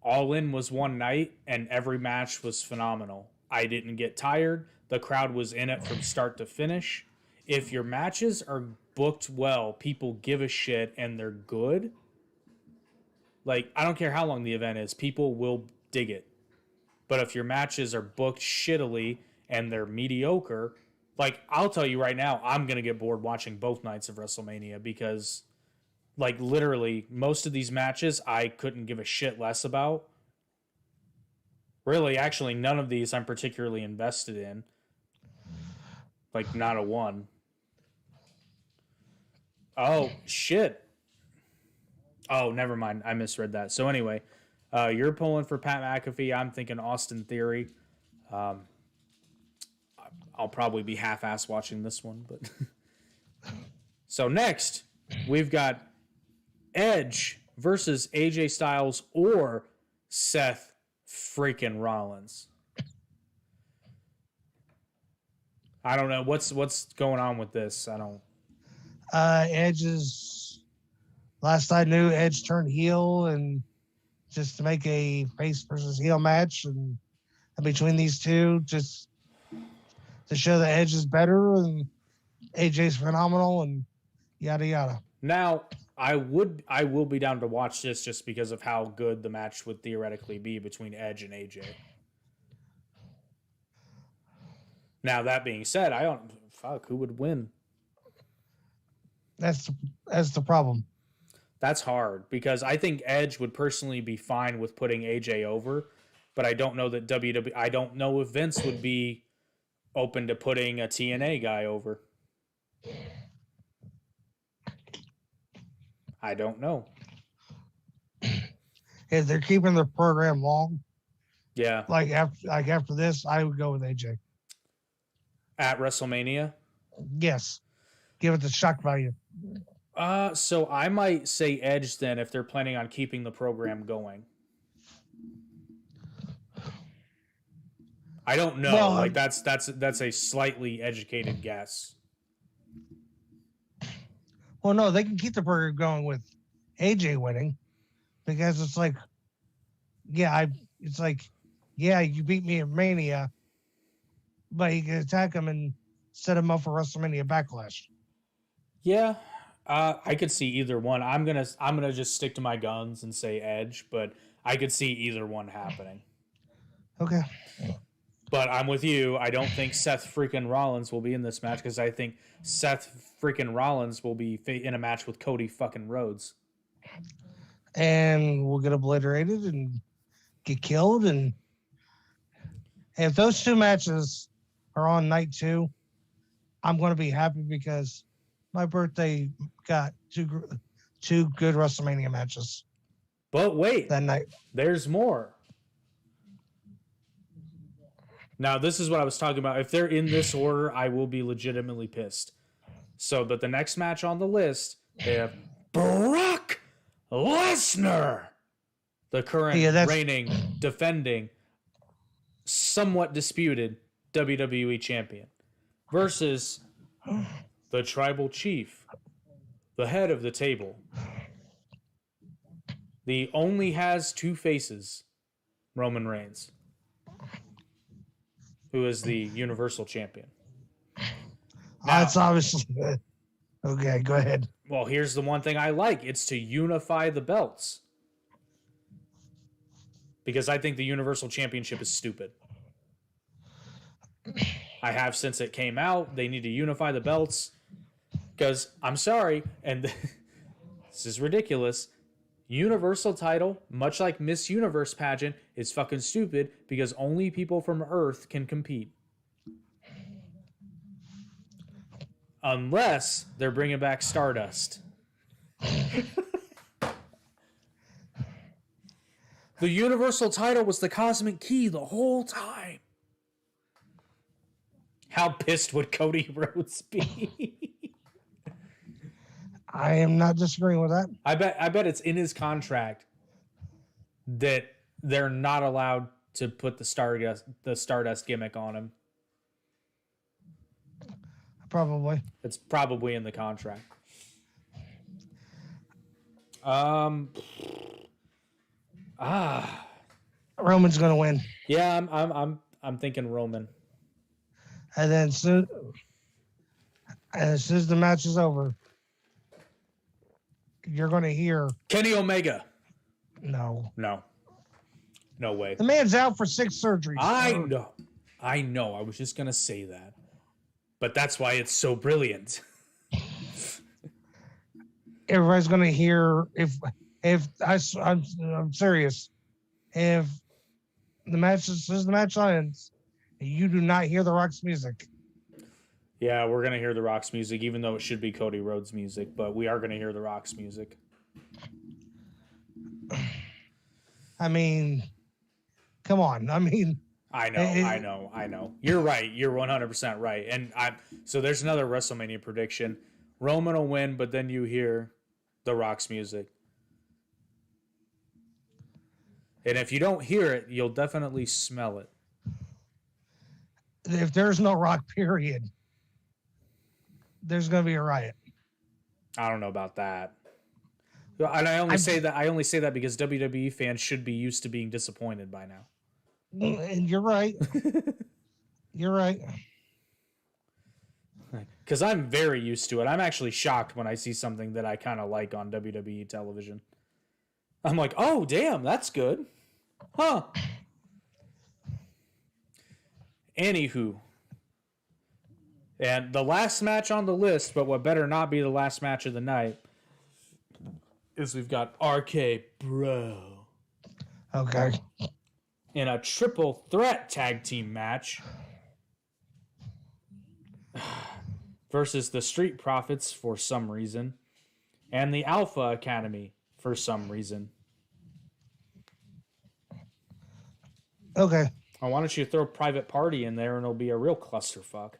All In was one night and every match was phenomenal. I didn't get tired. The crowd was in it from start to finish. If your matches are booked well, people give a shit and they're good. Like, I don't care how long the event is, people will dig it. But if your matches are booked shittily and they're mediocre, like, I'll tell you right now, I'm going to get bored watching both nights of WrestleMania because, like, literally, most of these matches I couldn't give a shit less about. Really, actually, none of these I'm particularly invested in. Like, not a one. Oh, shit. Oh, never mind. I misread that. So, anyway, you're pulling for Pat McAfee. I'm thinking Austin Theory. I'll probably be half-ass watching this one, but so next we've got Edge versus AJ Styles or Seth freaking Rollins. I don't know what's going on with this. I don't. Edge's last I knew, Edge turned heel and just to make a face versus heel match, and between these two, just to show that Edge is better and AJ's phenomenal and yada yada. Now, I will be down to watch this just because of how good the match would theoretically be between Edge and AJ. Now, that being said, I don't fuck who would win. That's the problem. That's hard because I think Edge would personally be fine with putting AJ over, but I don't know that WWE. I don't know if Vince would be open to putting a TNA guy over. I don't know. If they're keeping the program long, yeah, like after this, I would go with AJ at WrestleMania. Yes, give it the shock value. So I might say Edge then if they're planning on keeping the program going. I don't know. Well, like that's a slightly educated guess. Well, no, they can keep the program going with AJ winning because it's like, yeah, you beat me at Mania, but you can attack him and set him up for WrestleMania Backlash. Yeah, I could see either one. I'm gonna just stick to my guns and say Edge, but I could see either one happening. Okay. But I'm with you. I don't think Seth freaking Rollins will be in this match because I think Seth freaking Rollins will be in a match with Cody fucking Rhodes. And we'll get obliterated and get killed. And if those two matches are on night 2, I'm going to be happy because my birthday got two good WrestleMania matches. But wait, that night there's more. Now, this is what I was talking about. If they're in this order, I will be legitimately pissed. So, but the next match on the list, they have Brock Lesnar, the current reigning, defending, somewhat disputed WWE champion, versus the Tribal Chief, the head of the table. The only has 2 faces, Roman Reigns, who is the Universal Champion. Now, it's obviously good. Okay, go ahead. Well, here's the one thing I like. It's to unify the belts. Because I think the Universal Championship is stupid. I have since it came out. They need to unify the belts. Because, I'm sorry, and this is ridiculous, Universal title, much like Miss Universe pageant, is fucking stupid because only people from Earth can compete. Unless they're bringing back Stardust. The Universal title was the cosmic key the whole time. How pissed would Cody Rhodes be? I am not disagreeing with that. I bet it's in his contract that they're not allowed to put the Stardust gimmick on him. Probably. It's probably in the contract. Roman's gonna win. Yeah, I'm thinking Roman. And then as soon as the match is over, you're gonna hear Kenny Omega. No. No way. The man's out for 6 surgeries. I know. I was just gonna say that, but that's why it's so brilliant. Everybody's gonna hear I'm serious. If the match ends, you do not hear The Rock's music. Yeah, we're gonna hear The Rock's music, even though it should be Cody Rhodes' music, but we are gonna hear The Rock's music. I mean, come on. I mean, I know. You're right. You're 100% right. And so there's another WrestleMania prediction. Roman will win, but then you hear The Rock's music. And if you don't hear it, you'll definitely smell it. If there's no Rock, period, there's going to be a riot. I don't know about that. And I only say that because WWE fans should be used to being disappointed by now. And you're right. You're right. Because I'm very used to it. I'm actually shocked when I see something that I kind of like on WWE television. I'm like, oh, damn, that's good. Huh. Anywho. And the last match on the list, but what better not be the last match of the night, is we've got RK Bro. Okay. In a triple threat tag team match versus the Street Profits for some reason and the Alpha Academy for some reason. Okay. Why don't you throw Private Party in there and it'll be a real clusterfuck.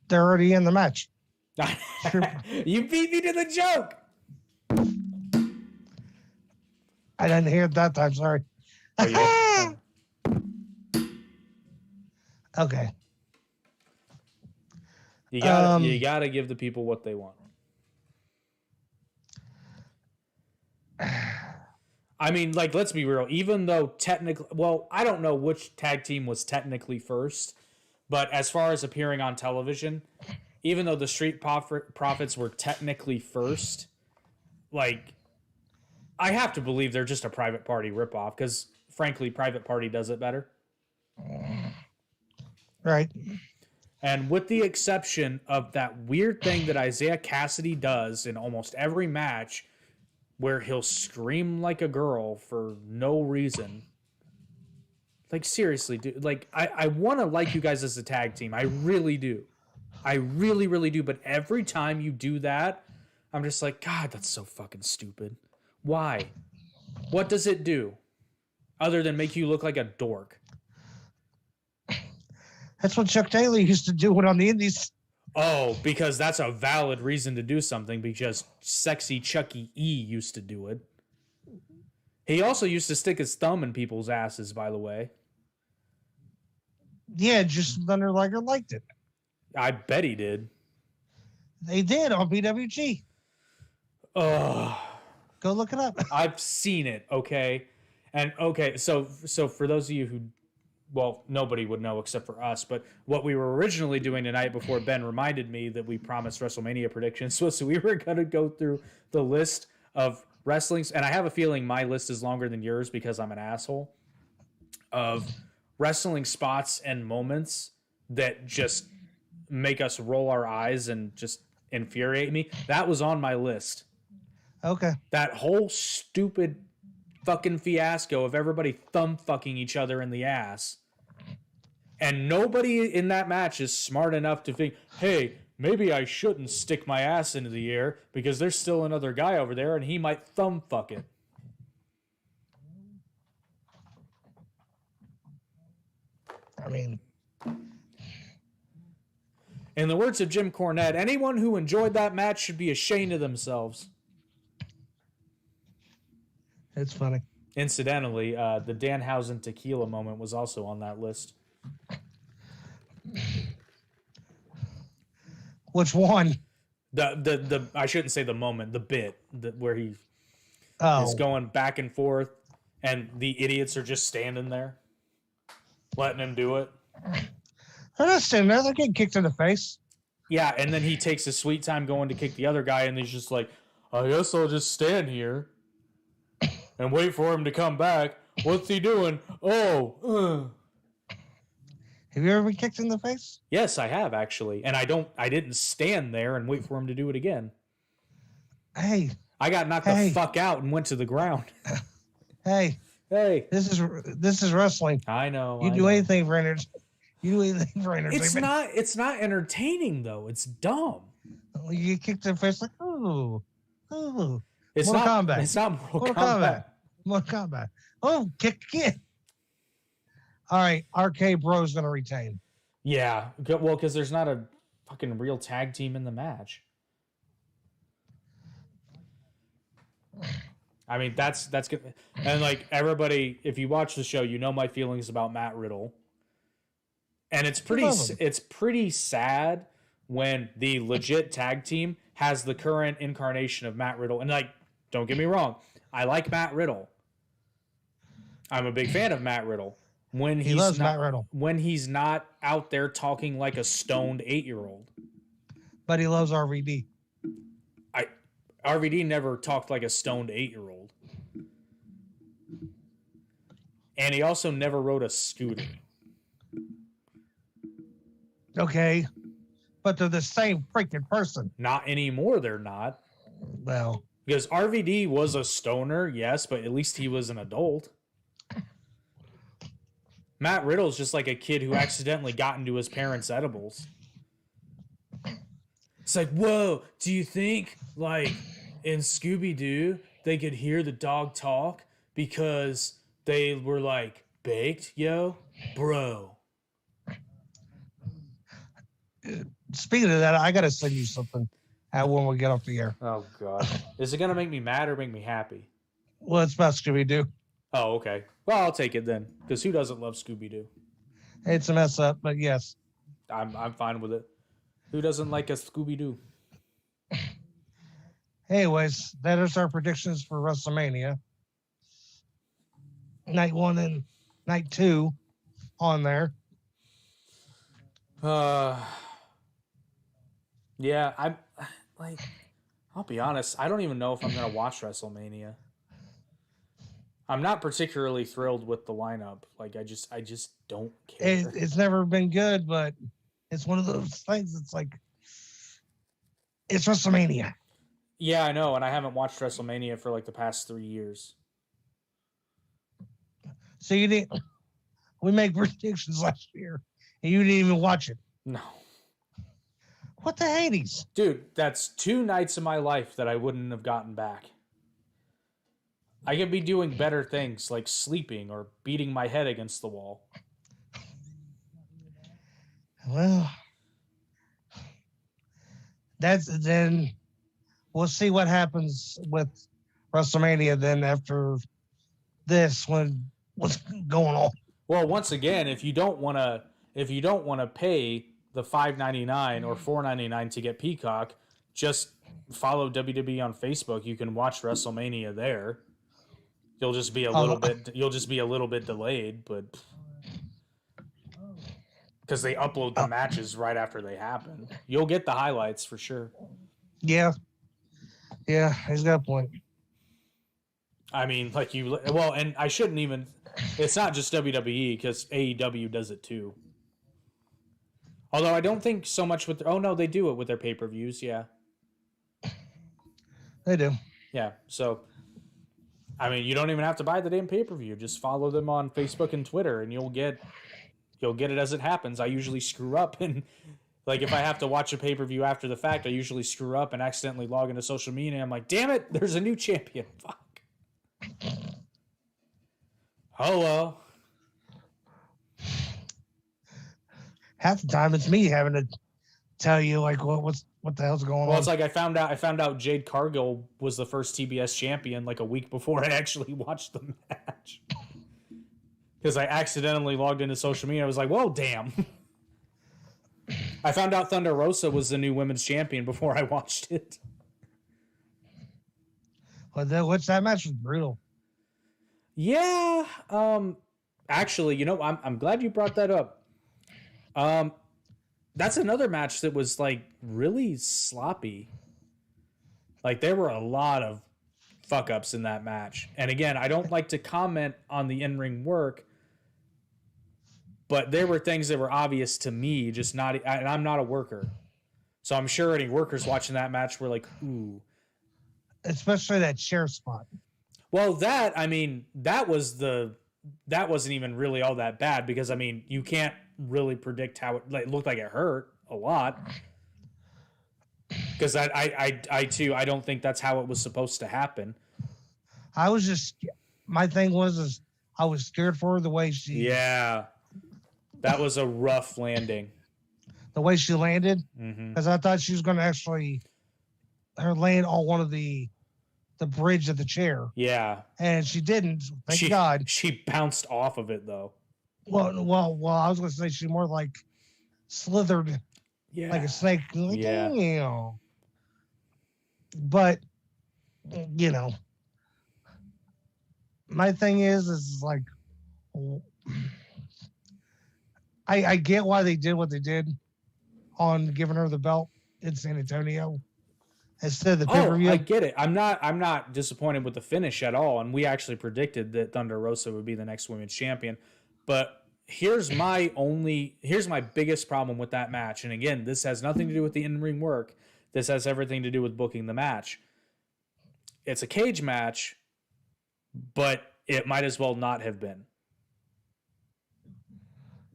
They're already in the match. You beat me to the joke. I didn't hear it that time. Sorry. Oh, yeah. Okay. You gotta give the people what they want. I mean, like, let's be real. Even though technically, well, I don't know which tag team was technically first, but as far as appearing on television, even though the Street Profits were technically first, like, I have to believe they're just a Private Party ripoff because, frankly, Private Party does it better. Right. And with the exception of that weird thing that Isaiah Cassidy does in almost every match where he'll scream like a girl for no reason. Like, seriously, dude. Like, I want to like you guys as a tag team. I really do. I really, really do. But every time you do that, I'm just like, God, that's so fucking stupid. Why? What does it do? Other than make you look like a dork. That's what Chuck Taylor used to do when on the Indies. Oh, because that's a valid reason to do something, because sexy Chucky E used to do it. He also used to stick his thumb in people's asses, by the way. Yeah, just Thunder Liger liked it. I bet he did. They did on BWG. Ugh. Go look it up. I've seen it, okay? And, okay, so for those of you who, well, nobody would know except for us, but what we were originally doing tonight before Ben reminded me that we promised WrestleMania predictions was we were going to go through the list of wrestlings, and I have a feeling my list is longer than yours because I'm an asshole, of wrestling spots and moments that just make us roll our eyes and just infuriate me. That was on my list. Okay. That whole stupid fucking fiasco of everybody thumb fucking each other in the ass. And nobody in that match is smart enough to think, hey, maybe I shouldn't stick my ass into the air because there's still another guy over there and he might thumb fuck it. I mean, in the words of Jim Cornette, anyone who enjoyed that match should be ashamed of themselves. it's funny. Incidentally, the Danhausen tequila moment was also on that list. Which one? The I shouldn't say the moment, the bit where he is Oh, going back and forth, and the idiots are just standing there, letting him do it. they're not standing there. They're getting kicked in the face. Yeah, and then he takes his sweet time going to kick the other guy, and he's just like, I guess I'll just stand here and wait for him to come back. What's he doing? Oh, Have you ever been kicked in the face? yes, I have actually, and I didn't stand there and wait for him to do it again. Hey, I got knocked the fuck out and went to the ground. Hey, this is wrestling. I know. You do anything for entertainment. You do anything for entertainment. It's not entertaining though. It's dumb. You get kicked in the face like, ooh. It's Mortal not Kombat. It's not Mortal Kombat. Mortal Kombat. Oh, kick again. All right, RK Bro's going to retain. Yeah, well, because there's not a fucking real tag team in the match. I mean, that's good. And like everybody, if you watch the show, you know my feelings about Matt Riddle. And it's pretty sad when the legit tag team has the current incarnation of Matt Riddle. And like, don't get me wrong, I like Matt Riddle. I'm a big fan of Matt Riddle. When he loves Matt Riddle. When he's not out there talking like a stoned 8-year-old. But he loves RVD. RVD never talked like a stoned 8-year-old. And he also never rode a scooter. Okay. But they're the same freaking person. Not anymore, they're not. Well. Because RVD was a stoner, yes, but at least he was an adult. Matt Riddle's just like a kid who accidentally got into his parents' edibles. It's like, whoa, do you think, like, in Scooby-Doo, they could hear the dog talk because they were, like, baked, yo? Bro. Speaking of that, I got to send you something when we get off the air. Oh, God. Is it going to make me mad or make me happy? Well, it's about Scooby-Doo. Oh, okay. Well, I'll take it then, because who doesn't love Scooby-Doo? It's a mess up, but yes. I'm fine with it. Who doesn't like a Scooby-Doo? Anyways, that is our predictions for WrestleMania. Night 1 and Night 2 on there. Yeah, I'm like, I'll be honest, I don't even know if I'm gonna watch WrestleMania. I'm not particularly thrilled with the lineup. Like, I just don't care. It's never been good, but it's one of those things. It's like, it's WrestleMania. Yeah, I know, and I haven't watched WrestleMania for like the past 3 years. So you didn't. We made predictions last year, and you didn't even watch it. No. What the Hades? Dude, that's 2 nights of my life that I wouldn't have gotten back. I could be doing better things like sleeping or beating my head against the wall. Well, then we'll see what happens with WrestleMania then after this when what's going on. Well, once again, if you don't want to pay the $5.99 or $4.99 to get Peacock, just follow WWE on Facebook. You can watch WrestleMania there. You'll just be a little bit delayed, but because they upload the matches right after they happen. You'll get the highlights for sure. Yeah, he's got a point. I mean, and I shouldn't even. It's not just WWE because AEW does it too. Although I don't think so much with. Oh no, they do it with their pay-per-views. Yeah, they do. Yeah. So, I mean, you don't even have to buy the damn pay-per-view. Just follow them on Facebook and Twitter, and you'll get it as it happens. I usually screw up, and like if I have to watch a pay-per-view after the fact, I usually screw up and accidentally log into social media. And I'm like, damn it, there's a new champion. Fuck. Oh well. Half the time it's me having to tell you like what the hell's going on. Well, it's like I found out Jade Cargill was the first TBS champion like a week before I actually watched the match. Because I accidentally logged into social media. I was like, well, damn. I found out Thunder Rosa was the new women's champion before I watched it. Which that match was brutal. Yeah. Actually, you know, I'm glad you brought that up. That's another match that was like really sloppy. Like there were a lot of fuck ups in that match. And again, I don't like to comment on the in-ring work, but there were things that were obvious to me, just not, and I'm not a worker. So I'm sure any workers watching that match were like, ooh. Especially that chair spot. Well, that wasn't even really all that bad because, I mean, you can't really predict how it looked like it hurt a lot. Because I don't think that's how it was supposed to happen. My thing was I was scared for her the way she. Yeah. That was a rough landing. The way she landed. Mm-hmm. Because I thought she was going to actually land on one of the bridge of the chair. Yeah. And she didn't. Thank God. She bounced off of it, though. Well, I was going to say she more like slithered like a snake. Like, yeah. Damn. But, you know, my thing is like, I get why they did what they did on giving her the belt in San Antonio instead of the pay-per-view. I get it. I'm not disappointed with the finish at all. And we actually predicted that Thunder Rosa would be the next women's champion. But here's my biggest problem with that match. And again, this has nothing to do with the in-ring work. This has everything to do with booking the match. It's a cage match, but it might as well not have been.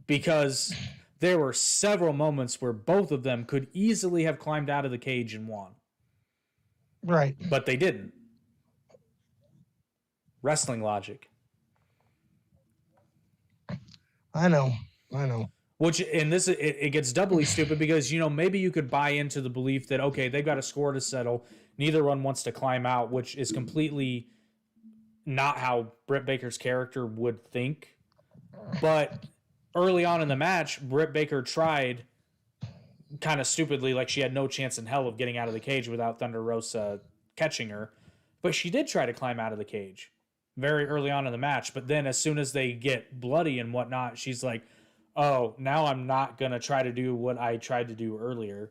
Because there were several moments where both of them could easily have climbed out of the cage and won. Right. But they didn't. Wrestling logic. I know. It gets doubly stupid because, you know, maybe you could buy into the belief that, okay, they've got a score to settle. Neither one wants to climb out, which is completely not how Britt Baker's character would think. But early on in the match, Britt Baker tried kind of stupidly, like she had no chance in hell of getting out of the cage without Thunder Rosa catching her. But she did try to climb out of the cage very early on in the match. But then as soon as they get bloody and whatnot, she's like, oh, now I'm not going to try to do what I tried to do earlier.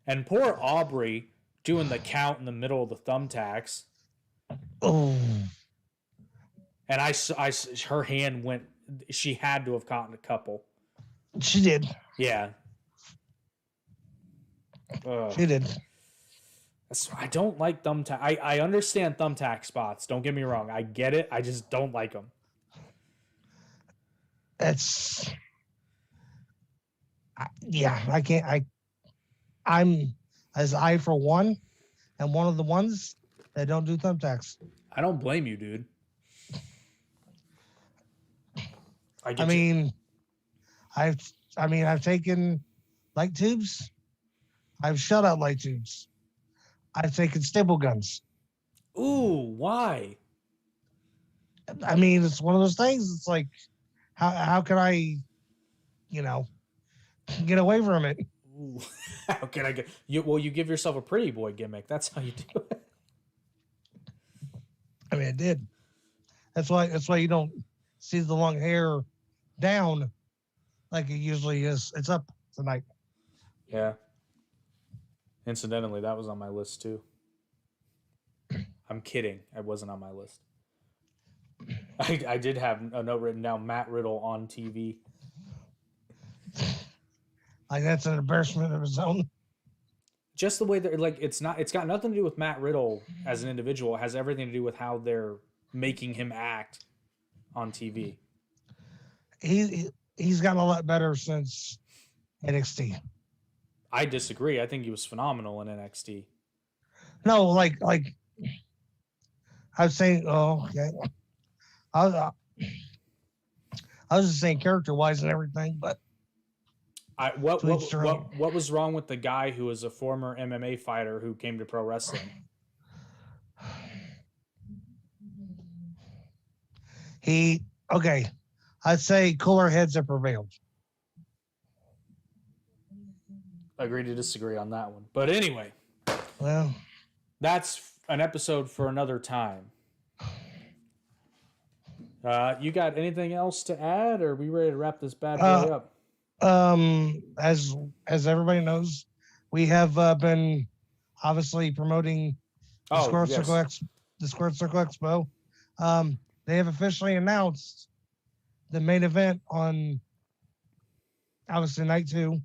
And poor Aubrey doing the count in the middle of the thumbtacks. Oh. And her hand went, she had to have caught a couple. She did. Yeah. She did. I don't like thumbtack. I understand thumbtack spots. Don't get me wrong. I get it. I just don't like them. I can't. I'm as I for one, and one of the ones that don't do thumbtacks. I don't blame you, dude. I've taken light tubes. I've shut out light tubes. I've taken staple guns. Ooh, why? I mean, it's one of those things. It's like, how can I, get away from it? Ooh, how can I get you? Well, you give yourself a pretty boy gimmick. That's how you do it. I mean, I did. That's why you don't see the long hair down like it usually is. It's up tonight. Yeah. Incidentally, that was on my list too. I'm kidding. It wasn't on my list. I did have a note written down, Matt Riddle on TV. Like that's an embarrassment of his own. just the way that like it's got nothing to do with Matt Riddle as an individual. It has everything to do with how they're making him act on TV. He's gotten a lot better since NXT. I disagree. I think he was phenomenal in NXT. No, like I was saying. Oh, okay. I, was- I was just saying character wise and everything, but What to each their own. what was wrong with the guy who was a former MMA fighter who came to pro wrestling? Okay. I'd say cooler heads have prevailed. Agree to disagree on that one. But anyway, Well, that's an episode for another time. You got anything else to add, or are we ready to wrap this bad boy up? As everybody knows, we have been obviously promoting the Square Circle Expo. They have officially announced the main event on obviously night 2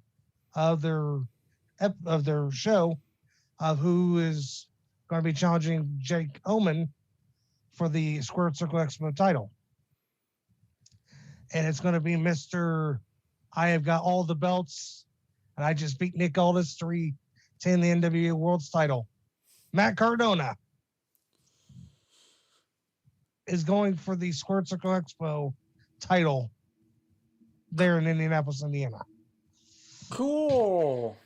of their show of who is going to be challenging Jake Oman for the Square Circle Expo title. And it's going to be Mr. I have got all the belts, and I just beat Nick Aldis to retain the NWA World's title. Matt Cardona is going for the Square Circle Expo title there in Indianapolis, Indiana. Cool.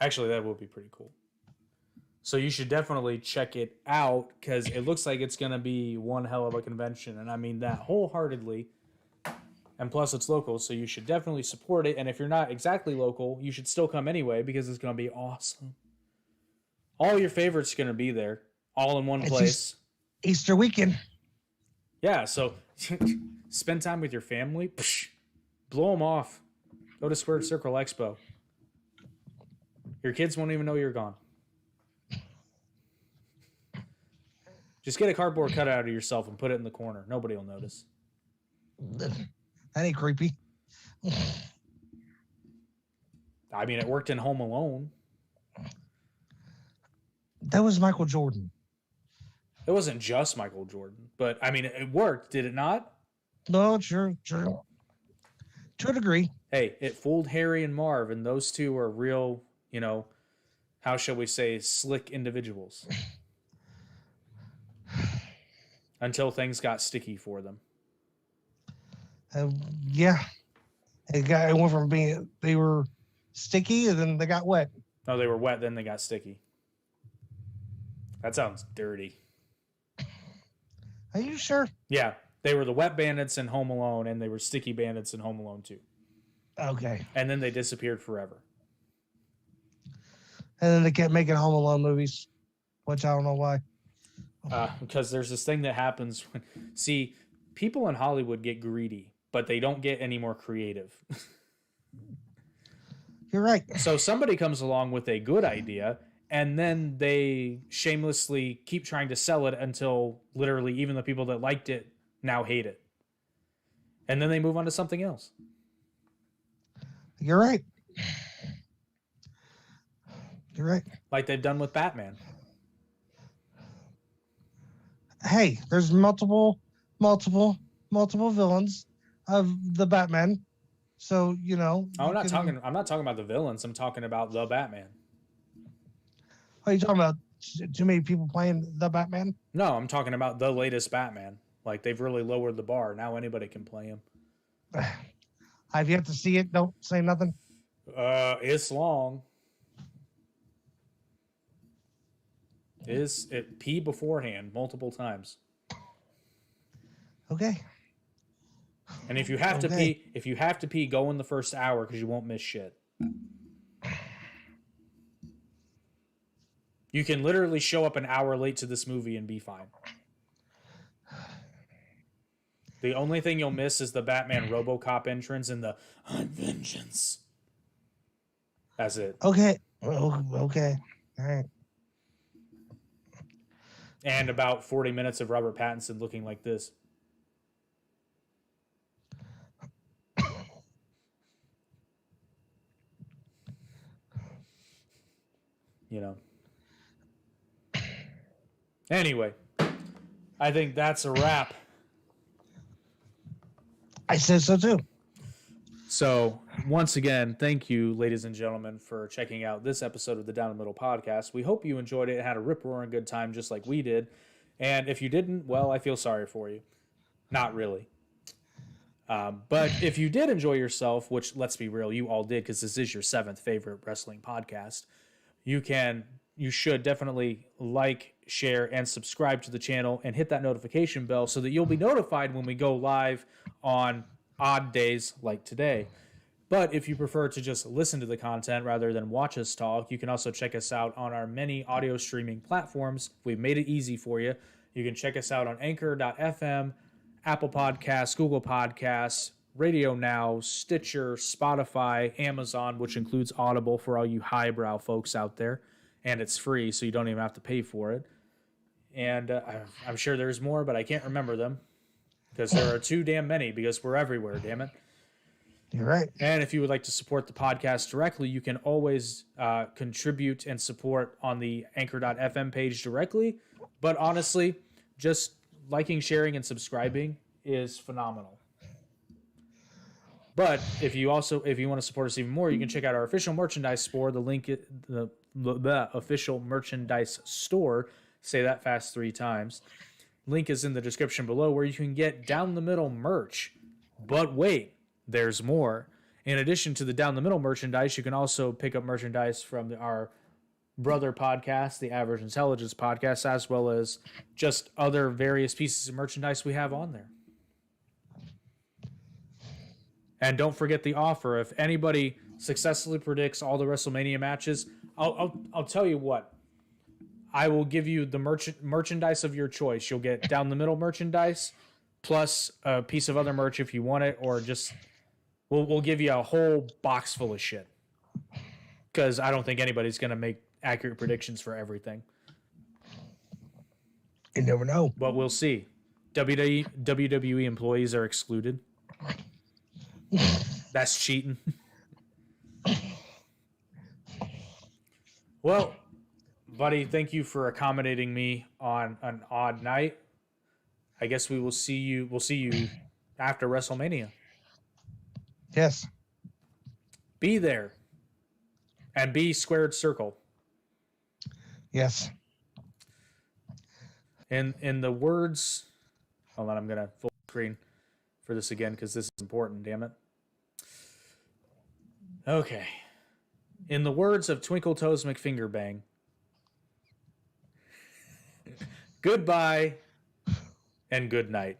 Actually, that would be pretty cool. So you should definitely check it out because it looks like it's going to be one hell of a convention. And I mean that wholeheartedly. And plus, it's local, so you should definitely support it. And if you're not exactly local, you should still come anyway because it's going to be awesome. All your favorites are going to be there, all in one place. Easter weekend. Yeah, so spend time with your family. Blow them off. Go to Square Circle Expo. Your kids won't even know you're gone. Just get a cardboard cutout of yourself and put it in the corner. Nobody will notice. That ain't creepy. I mean, it worked in Home Alone. That was Michael Jordan. It wasn't just Michael Jordan, but I mean, it worked, did it not? No, sure. To a degree. Hey, it fooled Harry and Marv, and those two are real, how shall we say, slick individuals. Until things got sticky for them. Yeah. It went from they were sticky and then they got wet. No, they were wet, then they got sticky. That sounds dirty. Are you sure? Yeah, they were the wet bandits in Home Alone, and they were sticky bandits in Home Alone 2. Okay. And then they disappeared forever. And then they kept making Home Alone movies, which I don't know why. Because there's this thing that happens when... See, people in Hollywood get greedy, but they don't get any more creative. You're right. So somebody comes along with a good idea, and then they shamelessly keep trying to sell it until literally even the people that liked it now hate it. And then they move on to something else. You're right. You're right. Like they've done with Batman. Hey, there's multiple villains of the Batman. So, I'm not talking about the villains. I'm talking about the Batman. What are you talking about? Too many people playing the Batman? No, I'm talking about the latest Batman. Like, they've really lowered the bar. Now anybody can play him. I've yet to see it. Don't say nothing. It's long. It pee beforehand multiple times. Okay. And if you have to pee, go in the first hour because you won't miss shit. You can literally show up an hour late to this movie and be fine. The only thing you'll miss is the Batman RoboCop entrance and the "I'm vengeance." That's it. Okay. Okay. All right. And about 40 minutes of Robert Pattinson looking like this. you know. Anyway, I think that's a wrap. I said so too. So, once again, thank you, ladies and gentlemen, for checking out this episode of the Down the Middle podcast. We hope you enjoyed it and had a rip-roaring good time just like we did. And if you didn't, well, I feel sorry for you. Not really. But if you did enjoy yourself, which, let's be real, you all did because this is your 7th favorite wrestling podcast, you should definitely like, share, and subscribe to the channel and hit that notification bell so that you'll be notified when we go live on odd days like today. But if you prefer to just listen to the content rather than watch us talk, you can also check us out on our many audio streaming platforms. We've made it easy for you. You can check us out on Anchor.fm, Apple Podcasts, Google Podcasts, Radio Now, Stitcher, Spotify, Amazon, which includes Audible for all you highbrow folks out there. And it's free, so you don't even have to pay for it. And I'm sure there's more, but I can't remember them because there are too damn many because we're everywhere, damn it. You're right. And if you would like to support the podcast directly, you can always contribute and support on the Anchor.fm page directly. But honestly, just liking, sharing, and subscribing is phenomenal. But if you want to support us even more, you can check out our official merchandise store. The link, the official merchandise store. Say that fast 3 times. Link is in the description below where you can get Down the Middle merch. But wait, there's more. In addition to the Down the Middle merchandise, you can also pick up merchandise from our brother podcast, the Average Intelligence podcast, as well as just other various pieces of merchandise we have on there. And don't forget the offer. If anybody successfully predicts all the WrestleMania matches, I'll tell you what. I will give you the merchandise of your choice. You'll get Down the Middle merchandise plus a piece of other merch if you want it, or just we'll give you a whole box full of shit. Because I don't think anybody's going to make accurate predictions for everything. You never know. But we'll see. WWE employees are excluded. That's cheating. Well, buddy, thank you for accommodating me on an odd night. I guess we'll see you after WrestleMania. Yes. Be there. And be squared circle. Yes. In the words, hold on, I'm gonna full screen for this again because this is important, damn it. Okay. In the words of Twinkle Toes McFingerbang, goodbye and good night.